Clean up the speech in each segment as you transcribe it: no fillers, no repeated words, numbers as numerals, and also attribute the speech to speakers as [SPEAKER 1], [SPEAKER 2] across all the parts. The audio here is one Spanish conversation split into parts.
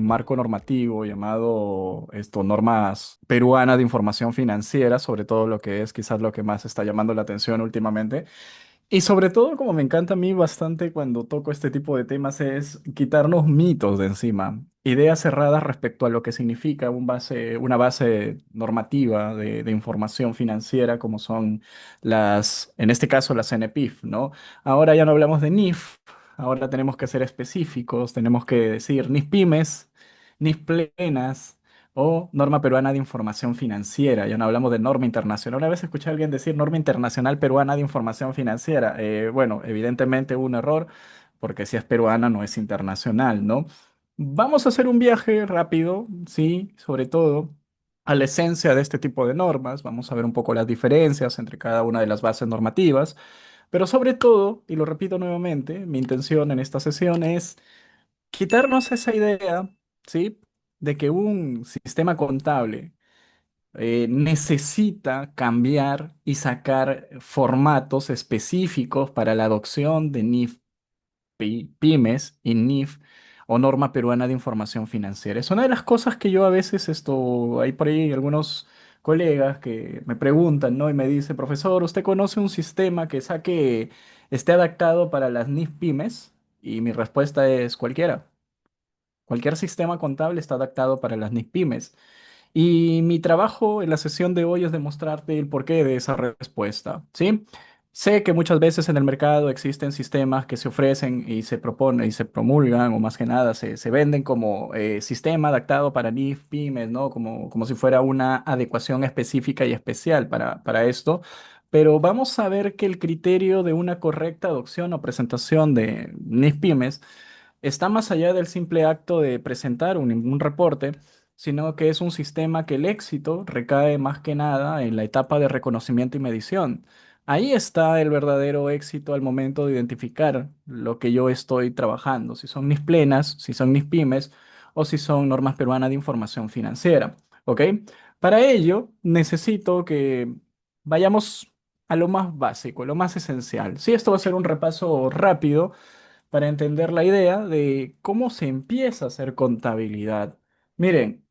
[SPEAKER 1] marco normativo llamado normas peruana de información financiera, sobre todo lo que es quizás lo que más está llamando la atención últimamente. Y sobre todo, como me encanta a mí bastante cuando toco este tipo de temas, es quitarnos mitos de encima, ideas cerradas respecto a lo que significa una base normativa de información financiera, como son en este caso, las NPIF, ¿no? Ahora ya no hablamos de NIF, ahora tenemos que ser específicos, tenemos que decir NIF pymes, NIF plenas o norma peruana de información financiera. Ya no hablamos de norma internacional. Una vez escuché a alguien decir norma internacional peruana de información financiera. Bueno, evidentemente hubo un error, porque si es peruana no es internacional, ¿no? Vamos a hacer un viaje rápido, sí, sobre todo a la esencia de este tipo de normas. Vamos a ver un poco las diferencias entre cada una de las bases normativas. Pero sobre todo, y lo repito nuevamente, mi intención en esta sesión es quitarnos esa idea, ¿sí? De que un sistema contable necesita cambiar y sacar formatos específicos para la adopción de NIF pymes y NIF o Norma Peruana de Información Financiera. Es una de las cosas que yo a veces hay por ahí algunos colegas que me preguntan, ¿no? Y me dice, profesor, ¿usted conoce un sistema que esté adaptado para las NIF pymes? Y mi respuesta es cualquiera. Cualquier sistema contable está adaptado para las NIF pymes. Y mi trabajo en la sesión de hoy es demostrarte el porqué de esa respuesta, ¿sí? Sé que muchas veces en el mercado existen sistemas que se ofrecen y se proponen y se promulgan, o más que nada se venden como sistema adaptado para NIF, pymes, ¿no? Como si fuera una adecuación específica y especial para esto. Pero vamos a ver que el criterio de una correcta adopción o presentación de NIF pymes está más allá del simple acto de presentar un reporte, sino que es un sistema que el éxito recae más que nada en la etapa de reconocimiento y medición. Ahí está el verdadero éxito al momento de identificar lo que yo estoy trabajando, si son mis plenas, si son mis pymes o si son normas peruanas de información financiera. ¿Ok? Para ello, necesito que vayamos a lo más básico, lo más esencial. Sí, esto va a ser un repaso rápido para entender la idea de cómo se empieza a hacer contabilidad. Miren,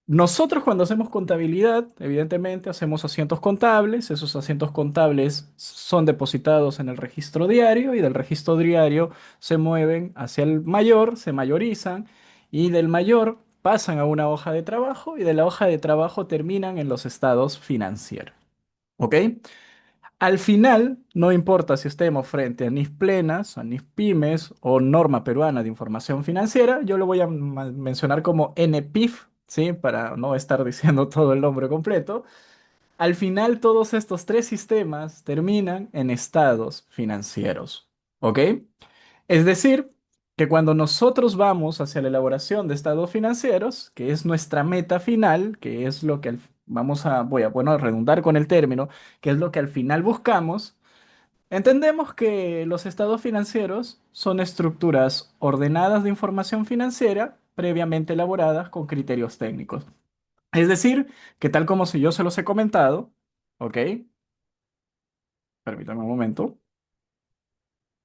[SPEAKER 1] nosotros cuando hacemos contabilidad, evidentemente hacemos asientos contables, esos asientos contables son depositados en el registro diario y del registro diario se mueven hacia el mayor, se mayorizan y del mayor pasan a una hoja de trabajo y de la hoja de trabajo terminan en los estados financieros. ¿Ok? Al final, no importa si estemos frente a NIF plenas, a NIF pymes o norma peruana de información financiera, yo lo voy a mencionar como NPIF, ¿sí? Para no estar diciendo todo el nombre completo. Al final, todos estos tres sistemas terminan en estados financieros, ¿ok? Es decir, que cuando nosotros vamos hacia la elaboración de estados financieros, que es nuestra meta final, que es lo que bueno, a redundar con el término, que es lo que al final buscamos, entendemos que los estados financieros son estructuras ordenadas de información financiera previamente elaboradas con criterios técnicos. Es decir, que tal como si yo se los he comentado, ¿ok? Permítame un momento.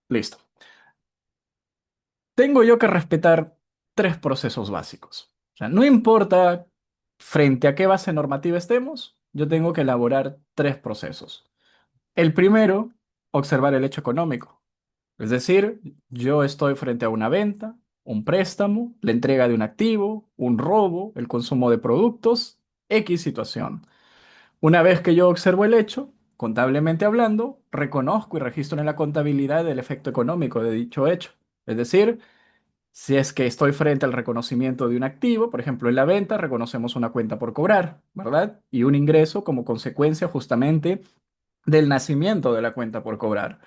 [SPEAKER 1] Listo. Tengo yo que respetar tres procesos básicos. O sea, no importa frente a qué base normativa estemos, yo tengo que elaborar tres procesos. El primero, observar el hecho económico. Es decir, yo estoy frente a una venta, un préstamo, la entrega de un activo, un robo, el consumo de productos, X situación. Una vez que yo observo el hecho, contablemente hablando, reconozco y registro en la contabilidad el efecto económico de dicho hecho. Es decir, si es que estoy frente al reconocimiento de un activo, por ejemplo, en la venta reconocemos una cuenta por cobrar, ¿verdad? Y un ingreso como consecuencia justamente del nacimiento de la cuenta por cobrar.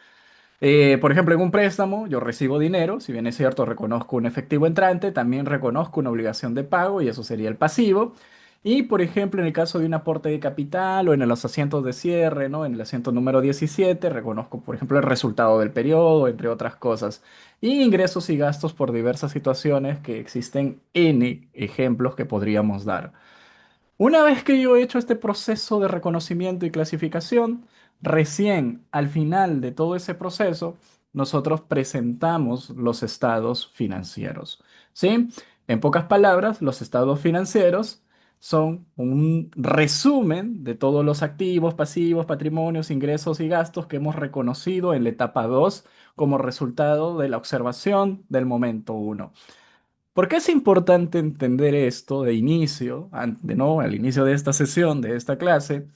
[SPEAKER 1] Por ejemplo, en un préstamo yo recibo dinero, si bien es cierto, reconozco un efectivo entrante, también reconozco una obligación de pago y eso sería el pasivo. Y, por ejemplo, en el caso de un aporte de capital o en los asientos de cierre, ¿no? En el asiento número 17 reconozco, por ejemplo, el resultado del periodo, entre otras cosas. Y ingresos y gastos por diversas situaciones que existen N ejemplos que podríamos dar. Una vez que yo he hecho este proceso de reconocimiento y clasificación, recién al final de todo ese proceso, nosotros presentamos los estados financieros. ¿Sí? En pocas palabras, los estados financieros son un resumen de todos los activos, pasivos, patrimonios, ingresos y gastos que hemos reconocido en la etapa 2 como resultado de la observación del momento uno. ¿Por qué es importante entender esto de inicio, de nuevo, al inicio de esta sesión, de esta clase?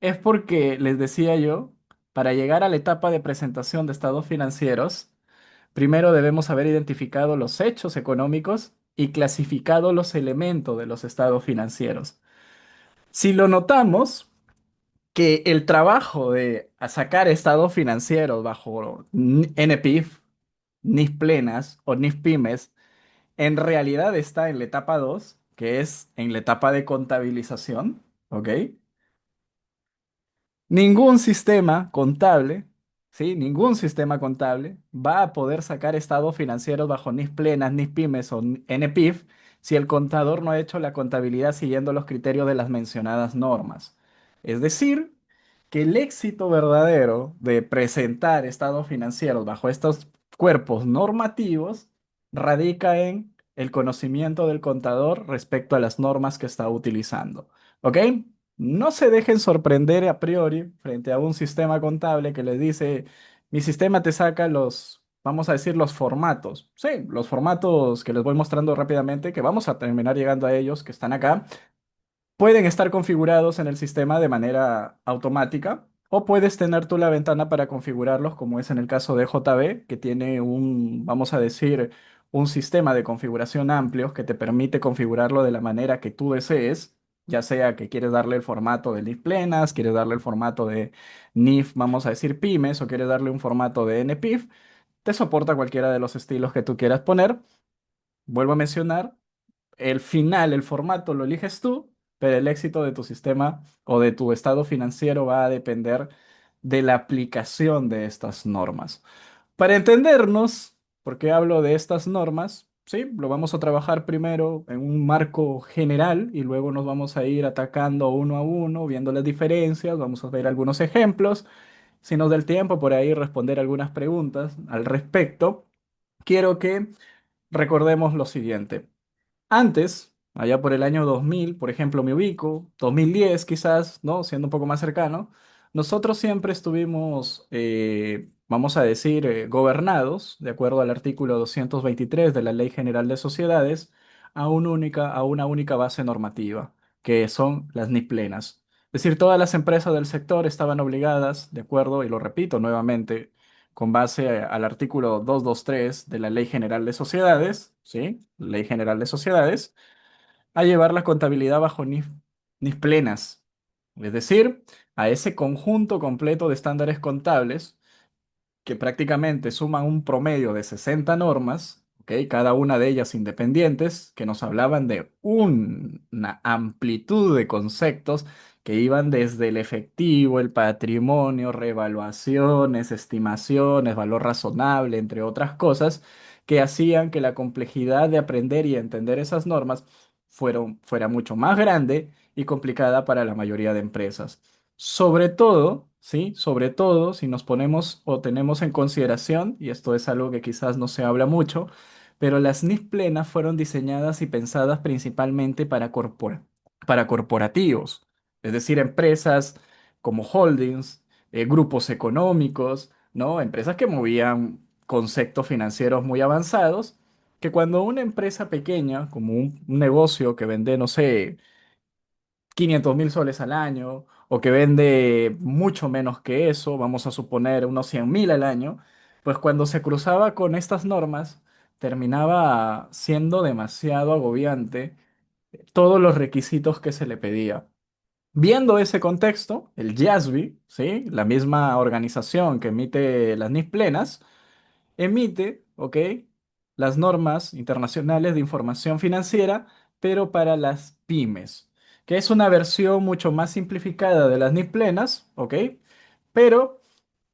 [SPEAKER 1] Es porque, les decía yo, para llegar a la etapa de presentación de estados financieros, primero debemos haber identificado los hechos económicos y clasificado los elementos de los estados financieros. Si lo notamos, que el trabajo de sacar estados financieros bajo NPIF, NIF plenas o NIF pymes, en realidad está en la etapa 2, que es en la etapa de contabilización, ¿ok? Ningún sistema contable, ¿sí? Ningún sistema contable va a poder sacar estados financieros bajo NIF plenas, NIF pymes o NPIF si el contador no ha hecho la contabilidad siguiendo los criterios de las mencionadas normas. Es decir, que el éxito verdadero de presentar estados financieros bajo estos cuerpos normativos radica en el conocimiento del contador respecto a las normas que está utilizando. ¿Ok? No se dejen sorprender a priori frente a un sistema contable que les dice, mi sistema te saca los, vamos a decir, los formatos. Sí, los formatos que les voy mostrando rápidamente, que vamos a terminar llegando a ellos, que están acá, pueden estar configurados en el sistema de manera automática o puedes tener tú la ventana para configurarlos, como es en el caso de JB, que tiene un, vamos a decir, un sistema de configuración amplio que te permite configurarlo de la manera que tú desees, ya sea que quieres darle el formato de NIF plenas, quieres darle el formato de NIF, vamos a decir, pymes, o quieres darle un formato de NPIF, te soporta cualquiera de los estilos que tú quieras poner. Vuelvo a mencionar, el final, el formato lo eliges tú, pero el éxito de tu sistema o de tu estado financiero va a depender de la aplicación de estas normas. Para entendernos, ¿por qué hablo de estas normas? Sí, lo vamos a trabajar primero en un marco general y luego nos vamos a ir atacando uno a uno, viendo las diferencias, vamos a ver algunos ejemplos. Si nos da el tiempo, por ahí responder algunas preguntas al respecto. Quiero que recordemos lo siguiente. Antes, allá por el año 2000, por ejemplo, me ubico, 2010 quizás, ¿no? Siendo un poco más cercano, nosotros siempre estuvimos, vamos a decir, gobernados, de acuerdo al artículo 223 de la Ley General de Sociedades, a una única base normativa, que son las NIF plenas. Es decir, todas las empresas del sector estaban obligadas, de acuerdo, y lo repito nuevamente, con base al artículo 223 de la Ley General de Sociedades, ¿sí? Ley General de Sociedades, a llevar la contabilidad bajo NIF plenas, es decir, a ese conjunto completo de estándares contables que prácticamente suman un promedio de 60 normas, ¿ok? Cada una de ellas independientes, que nos hablaban de una amplitud de conceptos que iban desde el efectivo, el patrimonio, revaluaciones, estimaciones, valor razonable, entre otras cosas, que hacían que la complejidad de aprender y entender esas normas fuera mucho más grande y complicada para la mayoría de empresas. Sobre todo, ¿sí? Sobre todo si nos ponemos o tenemos en consideración, y esto es algo que quizás no se habla mucho, pero las NIF plenas fueron diseñadas y pensadas principalmente para corporativos, es decir, empresas como holdings, grupos económicos, ¿no? Empresas que movían conceptos financieros muy avanzados, que cuando una empresa pequeña, como un negocio que vende, no sé, 500.000 soles al año o que vende mucho menos que eso, vamos a suponer unos 100.000 al año, pues cuando se cruzaba con estas normas terminaba siendo demasiado agobiante todos los requisitos que se le pedía. Viendo ese contexto, el JASB, ¿sí? La misma organización que emite las NIF plenas, emite, ¿ok? Las normas internacionales de información financiera, pero para las pymes, que es una versión mucho más simplificada de las NIF plenas, ¿ok? Pero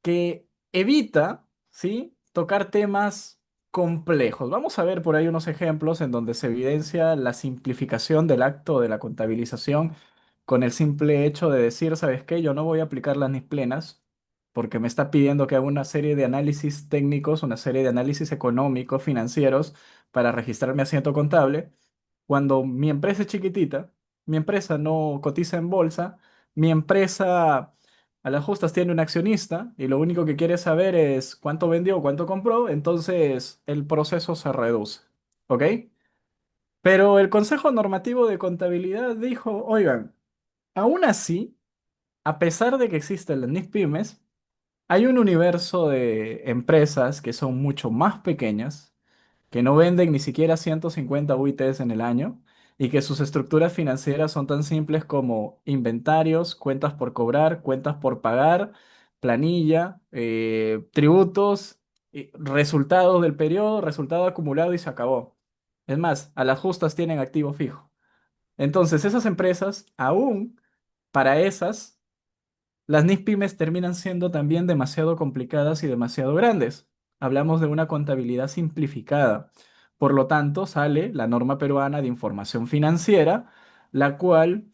[SPEAKER 1] que evita, ¿sí? Tocar temas complejos. Vamos a ver por ahí unos ejemplos en donde se evidencia la simplificación del acto de la contabilización con el simple hecho de decir, ¿sabes qué? Yo no voy a aplicar las NIF plenas porque me está pidiendo que haga una serie de análisis técnicos, una serie de análisis económicos, financieros, para registrar mi asiento contable. Cuando mi empresa es chiquitita, mi empresa no cotiza en bolsa, mi empresa a las justas tiene un accionista y lo único que quiere saber es cuánto vendió, cuánto compró, entonces el proceso se reduce. ¿Ok? Pero el Consejo Normativo de Contabilidad dijo, oigan, aún así, a pesar de que existen las NIF-Pymes, hay un universo de empresas que son mucho más pequeñas, que no venden ni siquiera 150 UITs en el año y que sus estructuras financieras son tan simples como inventarios, cuentas por cobrar, cuentas por pagar, planilla, tributos, y resultados del periodo, resultado acumulado y se acabó. Es más, a las justas tienen activo fijo. Entonces, esas empresas, aún para esas, las NIF pymes terminan siendo también demasiado complicadas y demasiado grandes. Hablamos de una contabilidad simplificada. Por lo tanto, sale la norma peruana de información financiera, la cual,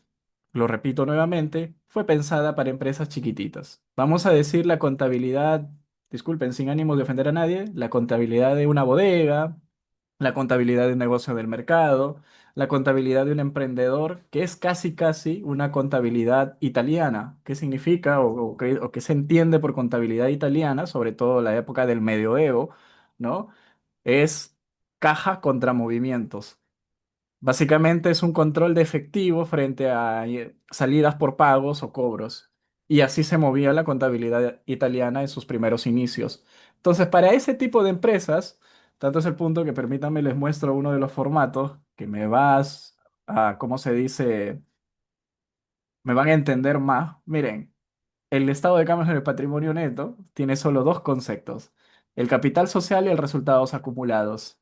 [SPEAKER 1] lo repito nuevamente, fue pensada para empresas chiquititas. Vamos a decir la contabilidad, disculpen, sin ánimo de ofender a nadie, la contabilidad de una bodega, la contabilidad de un negocio del mercado, la contabilidad de un emprendedor, que es casi casi una contabilidad italiana. ¿Qué significa o qué se entiende por contabilidad italiana, sobre todo la época del medioevo, ¿no? Es caja contra movimientos. Básicamente es un control de efectivo frente a salidas por pagos o cobros. Y así se movía la contabilidad italiana en sus primeros inicios. Entonces, para ese tipo de empresas, tanto es el punto que permítanme les muestro uno de los formatos que me vas a, ¿cómo se dice? Me van a entender más. Miren, el estado de cambios en el patrimonio neto tiene solo dos conceptos: el capital social y el resultados acumulados.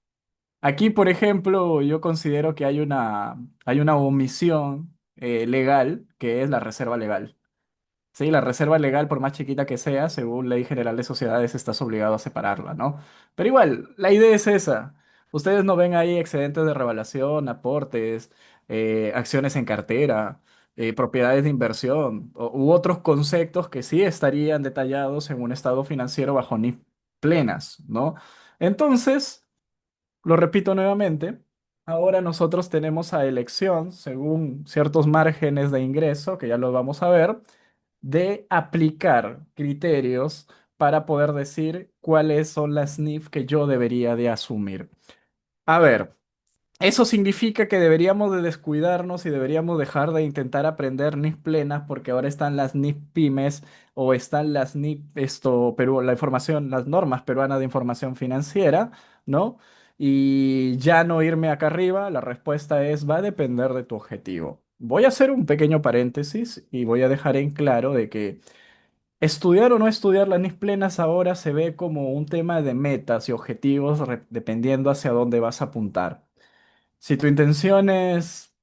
[SPEAKER 1] Aquí, por ejemplo, yo considero que hay una omisión legal que es la reserva legal. Sí, la reserva legal, por más chiquita que sea, según Ley General de Sociedades, estás obligado a separarla, ¿no? Pero igual, la idea es esa. Ustedes no ven ahí excedentes de revelación, aportes, acciones en cartera, propiedades de inversión u otros conceptos que sí estarían detallados en un estado financiero bajo NIF plenas, ¿no? Entonces... Lo repito nuevamente, ahora nosotros tenemos a elección, según ciertos márgenes de ingreso, que ya lo vamos a ver, de aplicar criterios para poder decir cuáles son las NIF que yo debería de asumir. A ver. Eso significa que deberíamos de descuidarnos y deberíamos dejar de intentar aprender NIF plenas porque ahora están las NIF pymes o están las NIF, Perú, la información, las normas peruanas de información financiera, ¿no? Y ya no irme acá arriba, la respuesta es va a depender de tu objetivo. Voy a hacer un pequeño paréntesis y voy a dejar en claro de que estudiar o no estudiar las NIF plenas ahora se ve como un tema de metas y objetivos dependiendo hacia dónde vas a apuntar. Si tu intención es,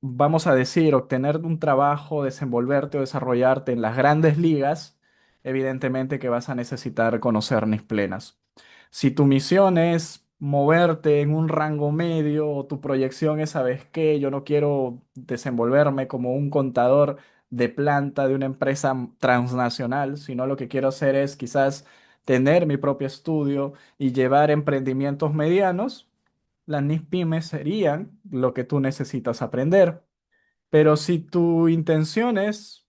[SPEAKER 1] vamos a decir, obtener un trabajo, desenvolverte o desarrollarte en las grandes ligas, evidentemente que vas a necesitar conocer NIS plenas. Si tu misión es moverte en un rango medio o tu proyección es, ¿sabes qué? Yo no quiero desenvolverme como un contador de planta de una empresa transnacional, sino lo que quiero hacer es quizás tener mi propio estudio y llevar emprendimientos medianos, las NIF pymes serían lo que tú necesitas aprender. Pero si tu intención es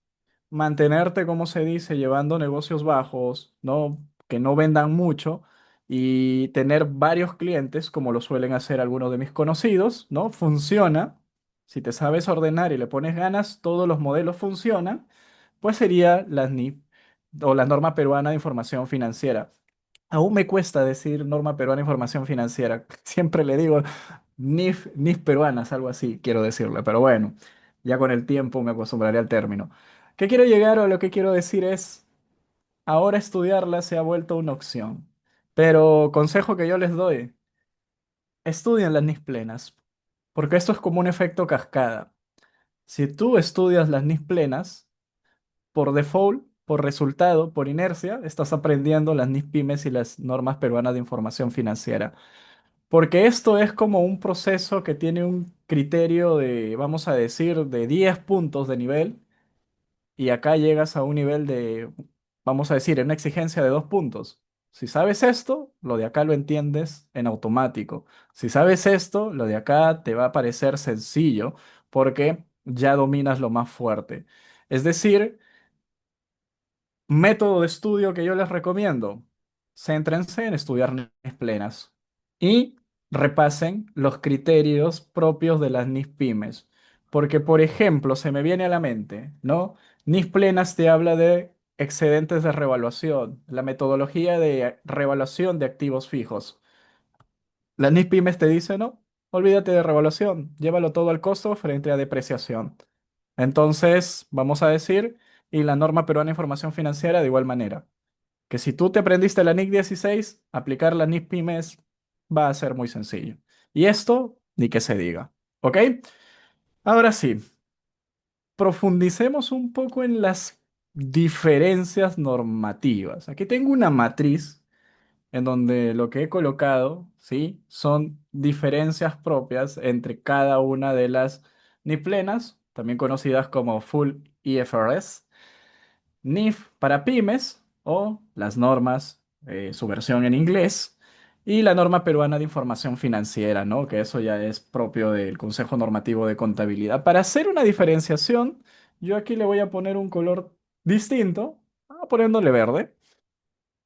[SPEAKER 1] mantenerte, como se dice, llevando negocios bajos, ¿no? Que no vendan mucho y tener varios clientes, como lo suelen hacer algunos de mis conocidos, ¿no? Funciona. Si te sabes ordenar y le pones ganas, todos los modelos funcionan, pues sería la NIF o la norma peruana de información financiera. Aún me cuesta decir norma peruana de información financiera. Siempre le digo NIF peruanas, algo así, quiero decirle. Pero bueno, ya con el tiempo me acostumbraré al término. ¿Qué quiero llegar o lo que quiero decir es, ahora estudiarla se ha vuelto una opción. Pero consejo que yo les doy, estudien las NIF plenas, porque esto es como un efecto cascada. Si tú estudias las NIF plenas, por default, por resultado, por inercia, estás aprendiendo las NIF pymes y las normas peruanas de información financiera. Porque esto es como un proceso que tiene un criterio de, vamos a decir, de 10 puntos de nivel y acá llegas a un nivel de, vamos a decir, una exigencia de 2 puntos. Si sabes esto, lo de acá lo entiendes en automático. Si sabes esto, lo de acá te va a parecer sencillo porque ya dominas lo más fuerte. Es decir, método de estudio que yo les recomiendo. Céntrense en estudiar NIF plenas y repasen los criterios propios de las NIF pymes. Porque, por ejemplo, se me viene a la mente, ¿no? NIF plenas te habla de excedentes de revaluación, la metodología de revaluación de activos fijos. Las NIF pymes te dice, no, olvídate de revaluación, llévalo todo al costo frente a depreciación. Entonces, vamos a decir, y la norma peruana de información financiera de igual manera, que si tú te aprendiste la NIC 16, aplicar la NIC Pymes va a ser muy sencillo. Y esto, ni que se diga. ¿Ok? Ahora sí, profundicemos un poco en las diferencias normativas. Aquí tengo una matriz en donde lo que he colocado, ¿sí? Son diferencias propias entre cada una de las NIF plenas, también conocidas como Full IFRS, NIF para pymes o las normas, su versión en inglés, y la norma peruana de información financiera, ¿no? Que eso ya es propio del Consejo Normativo de Contabilidad. Para hacer una diferenciación, yo aquí le voy a poner un color distinto, poniéndole verde,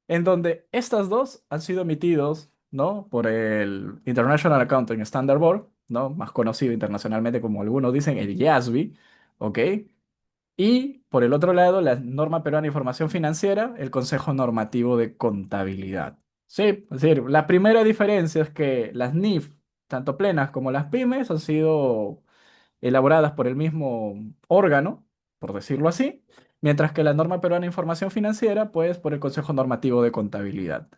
[SPEAKER 1] en donde estas dos han sido emitidos, ¿no? Por el International Accounting Standard Board, ¿no? Más conocido internacionalmente como algunos dicen, el IASB, ¿ok? Y por el otro lado, la norma peruana de información financiera, el Consejo Normativo de Contabilidad. Sí, es decir, la primera diferencia es que las NIF, tanto plenas como las pymes, han sido elaboradas por el mismo órgano, por decirlo así, mientras que la norma peruana de información financiera, pues por el Consejo Normativo de Contabilidad.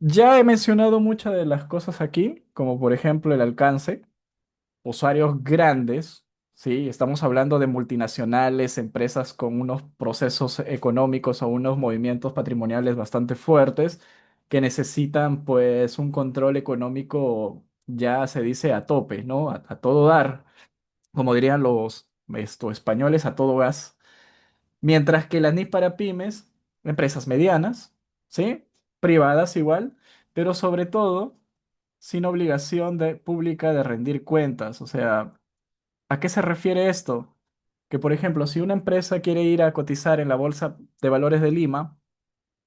[SPEAKER 1] Ya he mencionado muchas de las cosas aquí, como por ejemplo el alcance, usuarios grandes, ¿sí? Estamos hablando de multinacionales, empresas con unos procesos económicos o unos movimientos patrimoniales bastante fuertes que necesitan pues un control económico, ya se dice a tope, ¿no? A todo dar, como dirían los españoles, a todo gas. Mientras que las NIF para pymes, empresas medianas, ¿sí? Privadas igual, pero sobre todo sin obligación pública de rendir cuentas, o sea, ¿a qué se refiere esto? Que, por ejemplo, si una empresa quiere ir a cotizar en la Bolsa de Valores de Lima,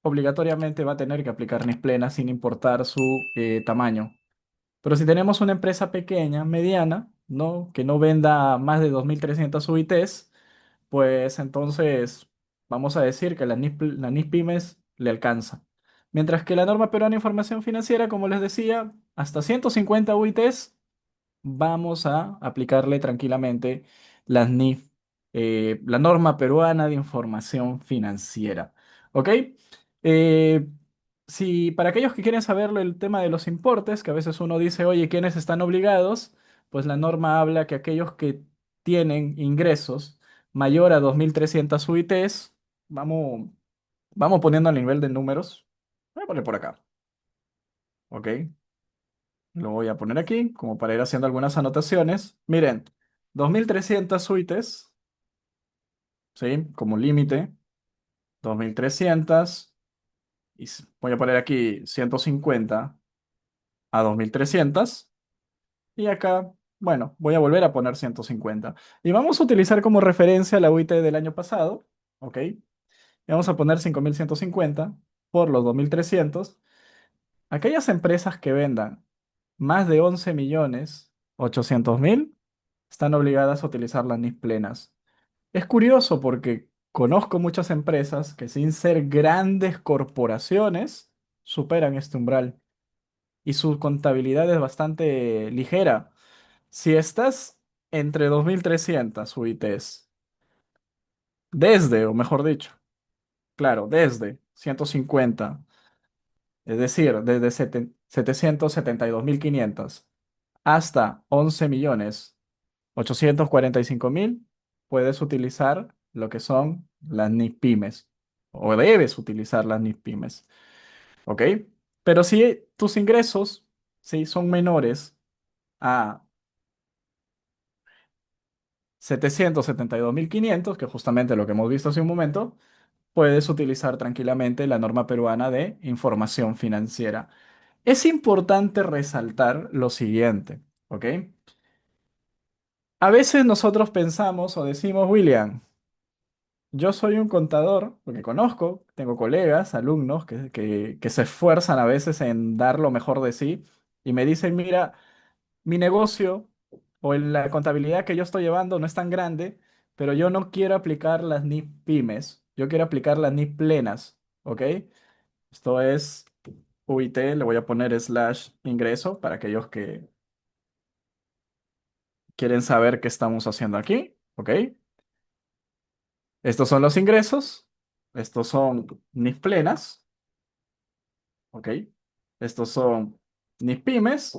[SPEAKER 1] obligatoriamente va a tener que aplicar NIS plena sin importar su tamaño. Pero si tenemos una empresa pequeña, mediana, ¿no? Que no venda más de 2.300 UITs, pues entonces vamos a decir que la NIS Pymes le alcanza. Mientras que la norma peruana de información financiera, como les decía, hasta 150 UITs vamos a aplicarle tranquilamente las NIF, la norma peruana de información financiera. ¿Ok? Eh, si para aquellos que quieren saber el tema de los importes, que a veces uno dice, oye, ¿quiénes están obligados? Pues la norma habla que aquellos que tienen ingresos mayor a 2.300 UITs, vamos, vamos poniendo al nivel de números. Voy a poner por acá. ¿Ok? Lo voy a poner aquí como para ir haciendo algunas anotaciones. Miren, 2.300 suites, ¿sí? Como límite, 2.300 y voy a poner aquí 150 a 2.300 y acá, bueno, voy a volver a poner 150. Y vamos a utilizar como referencia la UIT del año pasado, ¿ok? Y vamos a poner 5.150 por los 2.300. Aquellas empresas que vendan más de 11.800.000 están obligadas a utilizar las NIF plenas. Es curioso porque conozco muchas empresas que sin ser grandes corporaciones superan este umbral y su contabilidad es bastante ligera. Si estás entre 2.300 UITs, desde, o mejor dicho, claro, desde 150, es decir, desde 772.500 hasta 11.845.000, puedes utilizar lo que son las NIF pymes, o debes utilizar las NIF pymes, ¿ok? Pero si tus ingresos, ¿sí? Son menores a 772.500, que justamente lo que hemos visto hace un momento, puedes utilizar tranquilamente la norma peruana de información financiera. Es importante resaltar lo siguiente, ¿ok? A veces nosotros pensamos o decimos, William, yo soy un contador, porque conozco, tengo colegas, alumnos que se esfuerzan a veces en dar lo mejor de sí y me dicen, mira, mi negocio o en la contabilidad que yo estoy llevando no es tan grande, pero yo no quiero aplicar las NIF pymes, yo quiero aplicar las NIF plenas, ¿ok? Esto es UIT, le voy a poner slash ingreso para aquellos que quieren saber qué estamos haciendo aquí, ¿ok? Estos son los ingresos, estos son NIF plenas, ¿ok? Estos son NIF pymes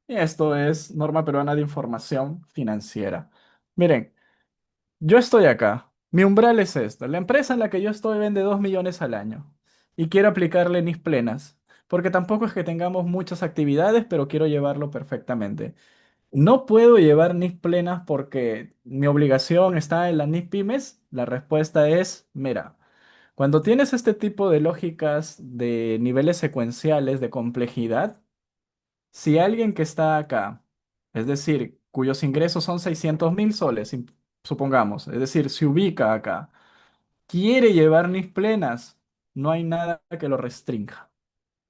[SPEAKER 1] y esto es Norma Peruana de Información Financiera. Miren. Yo estoy acá. Mi umbral es esto. La empresa en la que yo estoy vende 2 millones al año y quiero aplicarle NIS plenas, porque tampoco es que tengamos muchas actividades, pero quiero llevarlo perfectamente. ¿No puedo llevar NIS plenas porque mi obligación está en la NIS pymes? La respuesta es, mira, cuando tienes este tipo de lógicas de niveles secuenciales de complejidad, si alguien que está acá, es decir, cuyos ingresos son 600.000 soles, supongamos, es decir, se ubica acá, quiere llevar NIF plenas, no hay nada que lo restrinja.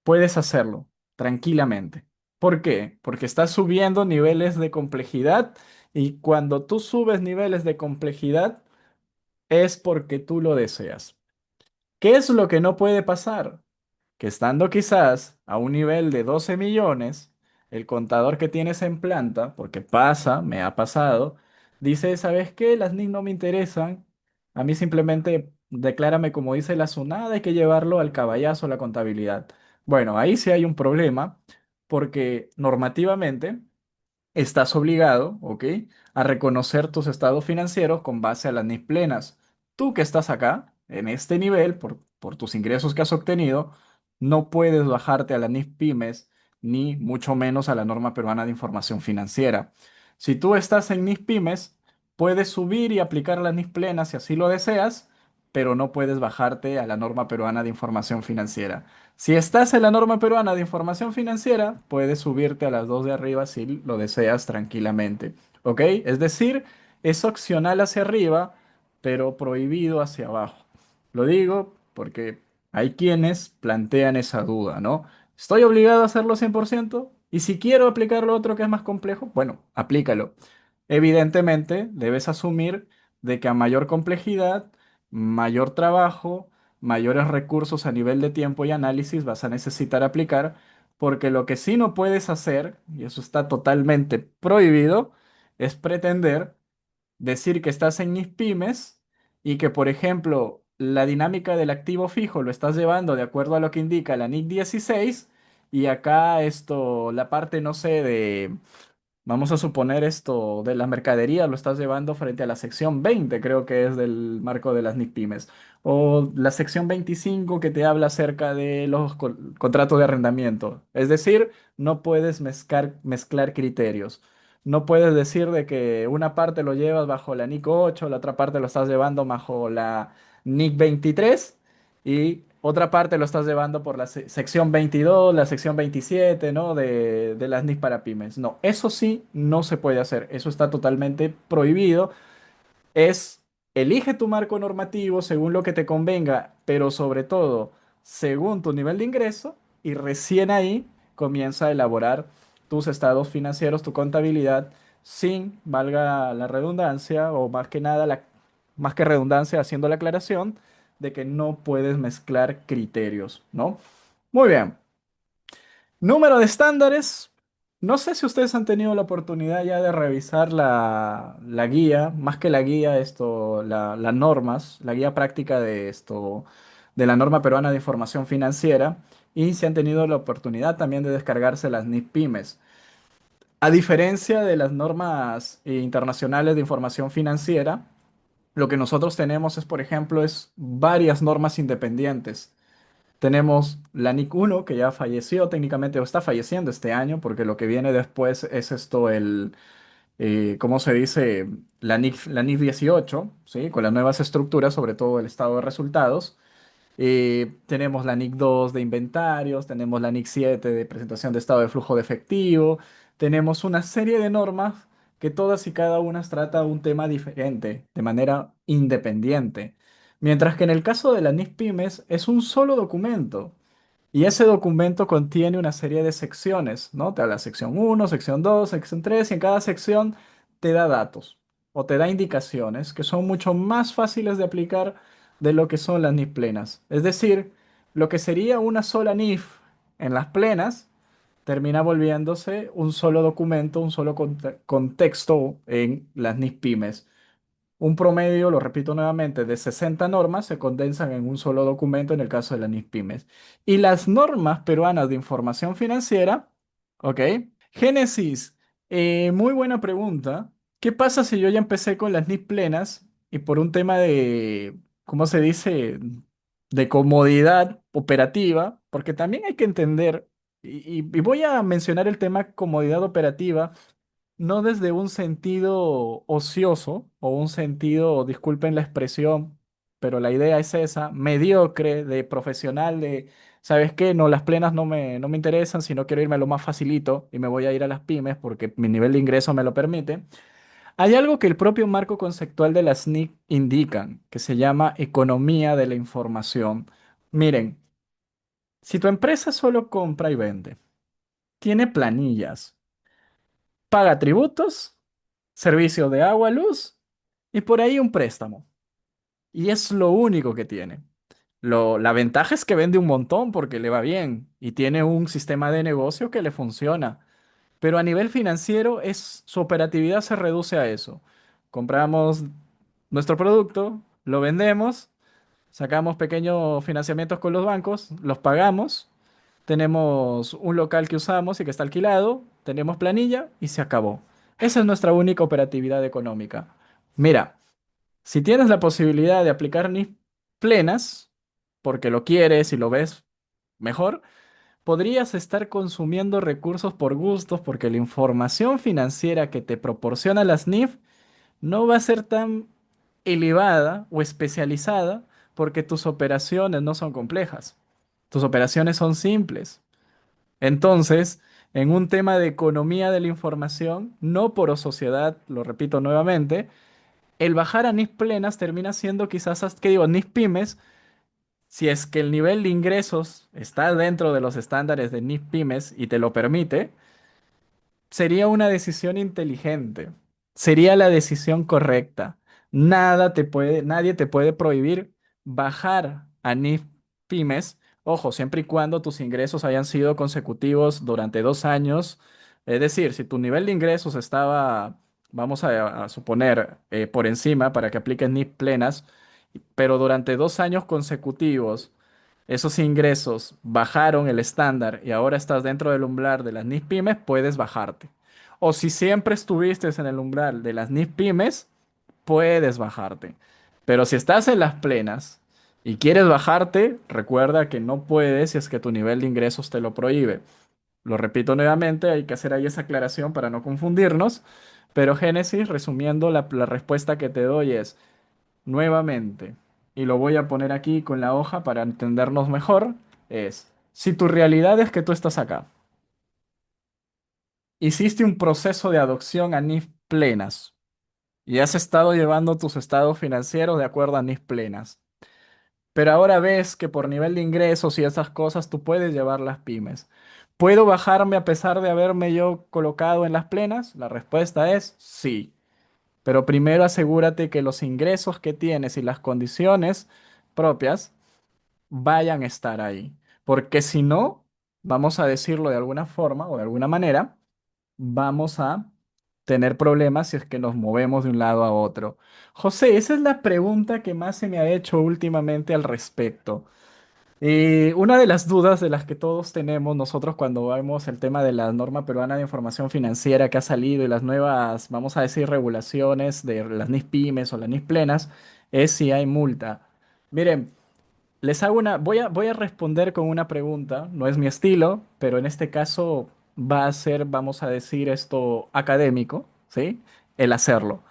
[SPEAKER 1] Puedes hacerlo tranquilamente. ¿Por qué? Porque estás subiendo niveles de complejidad y cuando tú subes niveles de complejidad es porque tú lo deseas. ¿Qué es lo que no puede pasar? Que estando quizás a un nivel de 12 millones, el contador que tienes en planta, porque pasa, me ha pasado, dice, ¿sabes qué? Las NIC no me interesan. A mí simplemente declárame como dice la SUNAT, hay que llevarlo al caballazo la contabilidad. Bueno, ahí sí hay un problema, porque normativamente estás obligado, ¿ok? A reconocer tus estados financieros con base a las NIF plenas. Tú que estás acá, en este nivel, por tus ingresos que has obtenido, no puedes bajarte a la NIF pymes, ni mucho menos a la norma peruana de información financiera. Si tú estás en NIF pymes, puedes subir y aplicar las NIF plenas si así lo deseas, pero no puedes bajarte a la norma peruana de información financiera. Si estás en la norma peruana de información financiera, puedes subirte a las dos de arriba si lo deseas tranquilamente. ¿Ok? Es decir, es opcional hacia arriba, pero prohibido hacia abajo. Lo digo porque hay quienes plantean esa duda, ¿no? ¿Estoy obligado a hacerlo 100%? Y si quiero aplicar lo otro que es más complejo, bueno, aplícalo. Evidentemente, debes asumir de que a mayor complejidad, mayor trabajo, mayores recursos a nivel de tiempo y análisis vas a necesitar aplicar, porque lo que sí no puedes hacer, y eso está totalmente prohibido, es pretender decir que estás en mis pymes y que, por ejemplo, la dinámica del activo fijo lo estás llevando de acuerdo a lo que indica la NIC 16 y acá esto, la parte, no sé, de vamos a suponer esto de la mercadería, lo estás llevando frente a la sección 20, creo que es del marco de las NIC pymes. O la sección 25 que te habla acerca de los contratos de arrendamiento. Es decir, no puedes mezclar criterios. No puedes decir de que una parte lo llevas bajo la NIC 8, la otra parte lo estás llevando bajo la NIC 23 y otra parte lo estás llevando por la sección 22, la sección 27, ¿no? De las NIC para pymes. No, eso sí no se puede hacer. Eso está totalmente prohibido. Es, elige tu marco normativo según lo que te convenga, pero sobre todo según tu nivel de ingreso y recién ahí comienza a elaborar tus estados financieros, tu contabilidad, sin, valga la redundancia, o más que nada, más que redundancia, haciendo la aclaración de que no puedes mezclar criterios, ¿no? Muy bien. Número de estándares. No sé si ustedes han tenido la oportunidad ya de revisar la guía, más que la guía, esto, las normas, la guía práctica de esto, de la norma peruana de información financiera, y si han tenido la oportunidad también de descargarse las NIF pymes. A diferencia de las normas internacionales de información financiera, lo que nosotros tenemos es, por ejemplo, es varias normas independientes. Tenemos la NIC 1, que ya falleció técnicamente o está falleciendo este año, porque lo que viene después es esto, ¿cómo se dice? La NIF 18, ¿sí? Con las nuevas estructuras, sobre todo el estado de resultados. Tenemos la NIC 2 de inventarios, tenemos la NIC 7 de presentación de estado de flujo de efectivo, tenemos una serie de normas que todas y cada una trata un tema diferente, de manera independiente. Mientras que en el caso de la NIC Pymes es un solo documento. Y ese documento contiene una serie de secciones, ¿no? Te da la sección uno, sección 2, sección 3 y en cada sección te da datos o te da indicaciones que son mucho más fáciles de aplicar de lo que son las NIF plenas. Es decir, lo que sería una sola NIF en las plenas termina volviéndose un solo documento, un solo contexto en las NIF pymes. Un promedio, lo repito nuevamente, de 60 normas se condensan en un solo documento en el caso de la NIF Pymes. Y las normas peruanas de información financiera, ¿ok? Génesis, muy buena pregunta. ¿Qué pasa si yo ya empecé con las NIF plenas y por un tema de, ¿cómo se dice? De comodidad operativa, porque también hay que entender, y voy a mencionar el tema comodidad operativa no desde un sentido ocioso o un sentido, disculpen la expresión, pero la idea es esa, mediocre, de profesional, de, ¿sabes qué? No, las plenas no me interesan, sino quiero irme a lo más facilito y me voy a ir a las pymes porque mi nivel de ingreso me lo permite. Hay algo que el propio marco conceptual de las NIC indican, que se llama economía de la información. Miren, si tu empresa solo compra y vende, tiene planillas, paga tributos, servicio de agua, luz y por ahí un préstamo. Y es lo único que tiene. La ventaja es que vende un montón porque le va bien y tiene un sistema de negocio que le funciona. Pero a nivel financiero su operatividad se reduce a eso. Compramos nuestro producto, lo vendemos, sacamos pequeños financiamientos con los bancos, los pagamos, tenemos un local que usamos y que está alquilado, tenemos planilla y se acabó. Esa es nuestra única operatividad económica. Mira, si tienes la posibilidad de aplicar NIF plenas, porque lo quieres y lo ves mejor, podrías estar consumiendo recursos por gustos porque la información financiera que te proporciona las NIF no va a ser tan elevada o especializada porque tus operaciones no son complejas. Tus operaciones son simples. Entonces, en un tema de economía de la información, no por sociedad, lo repito nuevamente, el bajar a NIF plenas termina siendo quizás, ¿qué digo? NIF pymes, si es que el nivel de ingresos está dentro de los estándares de NIF pymes y te lo permite, sería una decisión inteligente. Sería la decisión correcta. Nadie te puede prohibir bajar a NIF pymes. Ojo, siempre y cuando tus ingresos hayan sido consecutivos durante 2 años. Es decir, si tu nivel de ingresos estaba, vamos a suponer, por encima para que apliques NIF plenas, pero durante 2 años consecutivos esos ingresos bajaron el estándar y ahora estás dentro del umbral de las NIF pymes, puedes bajarte. O si siempre estuviste en el umbral de las NIF pymes, puedes bajarte. Pero si estás en las plenas y quieres bajarte, recuerda que no puedes si es que tu nivel de ingresos te lo prohíbe. Lo repito nuevamente, hay que hacer ahí esa aclaración para no confundirnos. Pero Génesis, resumiendo, la respuesta que te doy es nuevamente, y lo voy a poner aquí con la hoja para entendernos mejor, es, si tu realidad es que tú estás acá, hiciste un proceso de adopción a NIF plenas y has estado llevando tus estados financieros de acuerdo a NIF plenas, pero ahora ves que por nivel de ingresos y esas cosas tú puedes llevar las pymes. ¿Puedo bajarme a pesar de haberme yo colocado en las plenas? La respuesta es sí. Pero primero asegúrate que los ingresos que tienes y las condiciones propias vayan a estar ahí. Porque si no, vamos a decirlo de alguna forma o de alguna manera, vamos a tener problemas si es que nos movemos de un lado a otro. José, esa es la pregunta que más se me ha hecho últimamente al respecto. Una de las dudas de las que todos tenemos nosotros cuando vemos el tema de la norma peruana de información financiera que ha salido y las nuevas, vamos a decir, regulaciones de las NIF pymes o las NIF plenas, es si hay multa. Miren, voy a responder con una pregunta, no es mi estilo, pero en este caso va a ser, vamos a decir esto, académico, ¿sí? El hacerlo.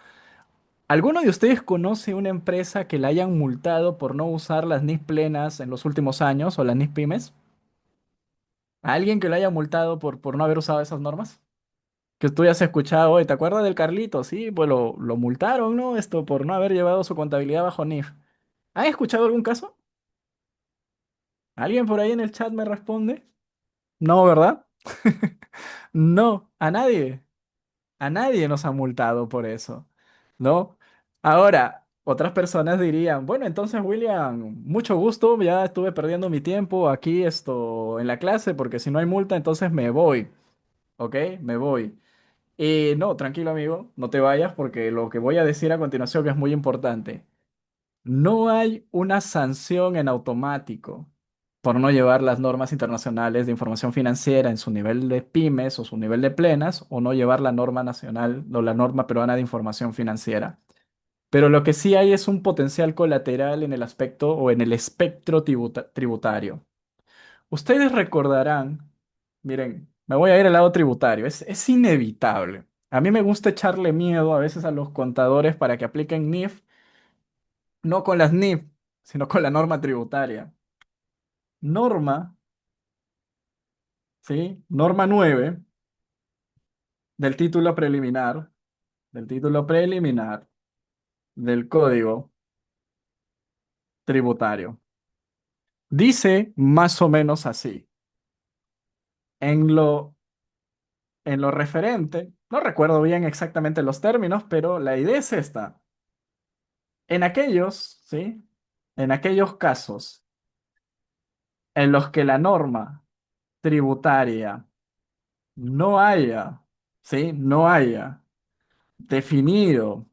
[SPEAKER 1] ¿Alguno de ustedes conoce una empresa que la hayan multado por no usar las NIF plenas en los últimos años o las NIF pymes? ¿A alguien que lo haya multado por no haber usado esas normas? Que tú ya has escuchado hoy, ¿te acuerdas del Carlito? Sí, pues lo multaron, ¿no? Esto por no haber llevado su contabilidad bajo NIF. ¿Han escuchado algún caso? ¿Alguien por ahí en el chat me responde? No, ¿verdad? No, a nadie. A nadie nos ha multado por eso, ¿no? Ahora, otras personas dirían, bueno, entonces, William, mucho gusto, ya estuve perdiendo mi tiempo aquí esto en la clase porque si no hay multa, entonces me voy, ¿ok? Me voy. Y no, tranquilo amigo, no te vayas porque lo que voy a decir a continuación es muy importante. No hay una sanción en automático por no llevar las normas internacionales de información financiera en su nivel de pymes o su nivel de plenas o no llevar la norma nacional o la norma peruana de información financiera. Pero lo que sí hay es un potencial colateral en el aspecto o en el espectro tributario. Ustedes recordarán, miren, me voy a ir al lado tributario, es inevitable. A mí me gusta echarle miedo a veces a los contadores para que apliquen NIF, no con las NIF, sino con la norma tributaria. Norma, ¿sí? Norma 9 del título preliminar, del título preliminar del Código Tributario. Dice más o menos así. En lo, en lo referente, no recuerdo bien exactamente los términos, pero la idea es esta. En aquellos, ¿sí? En aquellos casos en los que la norma tributaria no haya, ¿sí? No haya definido,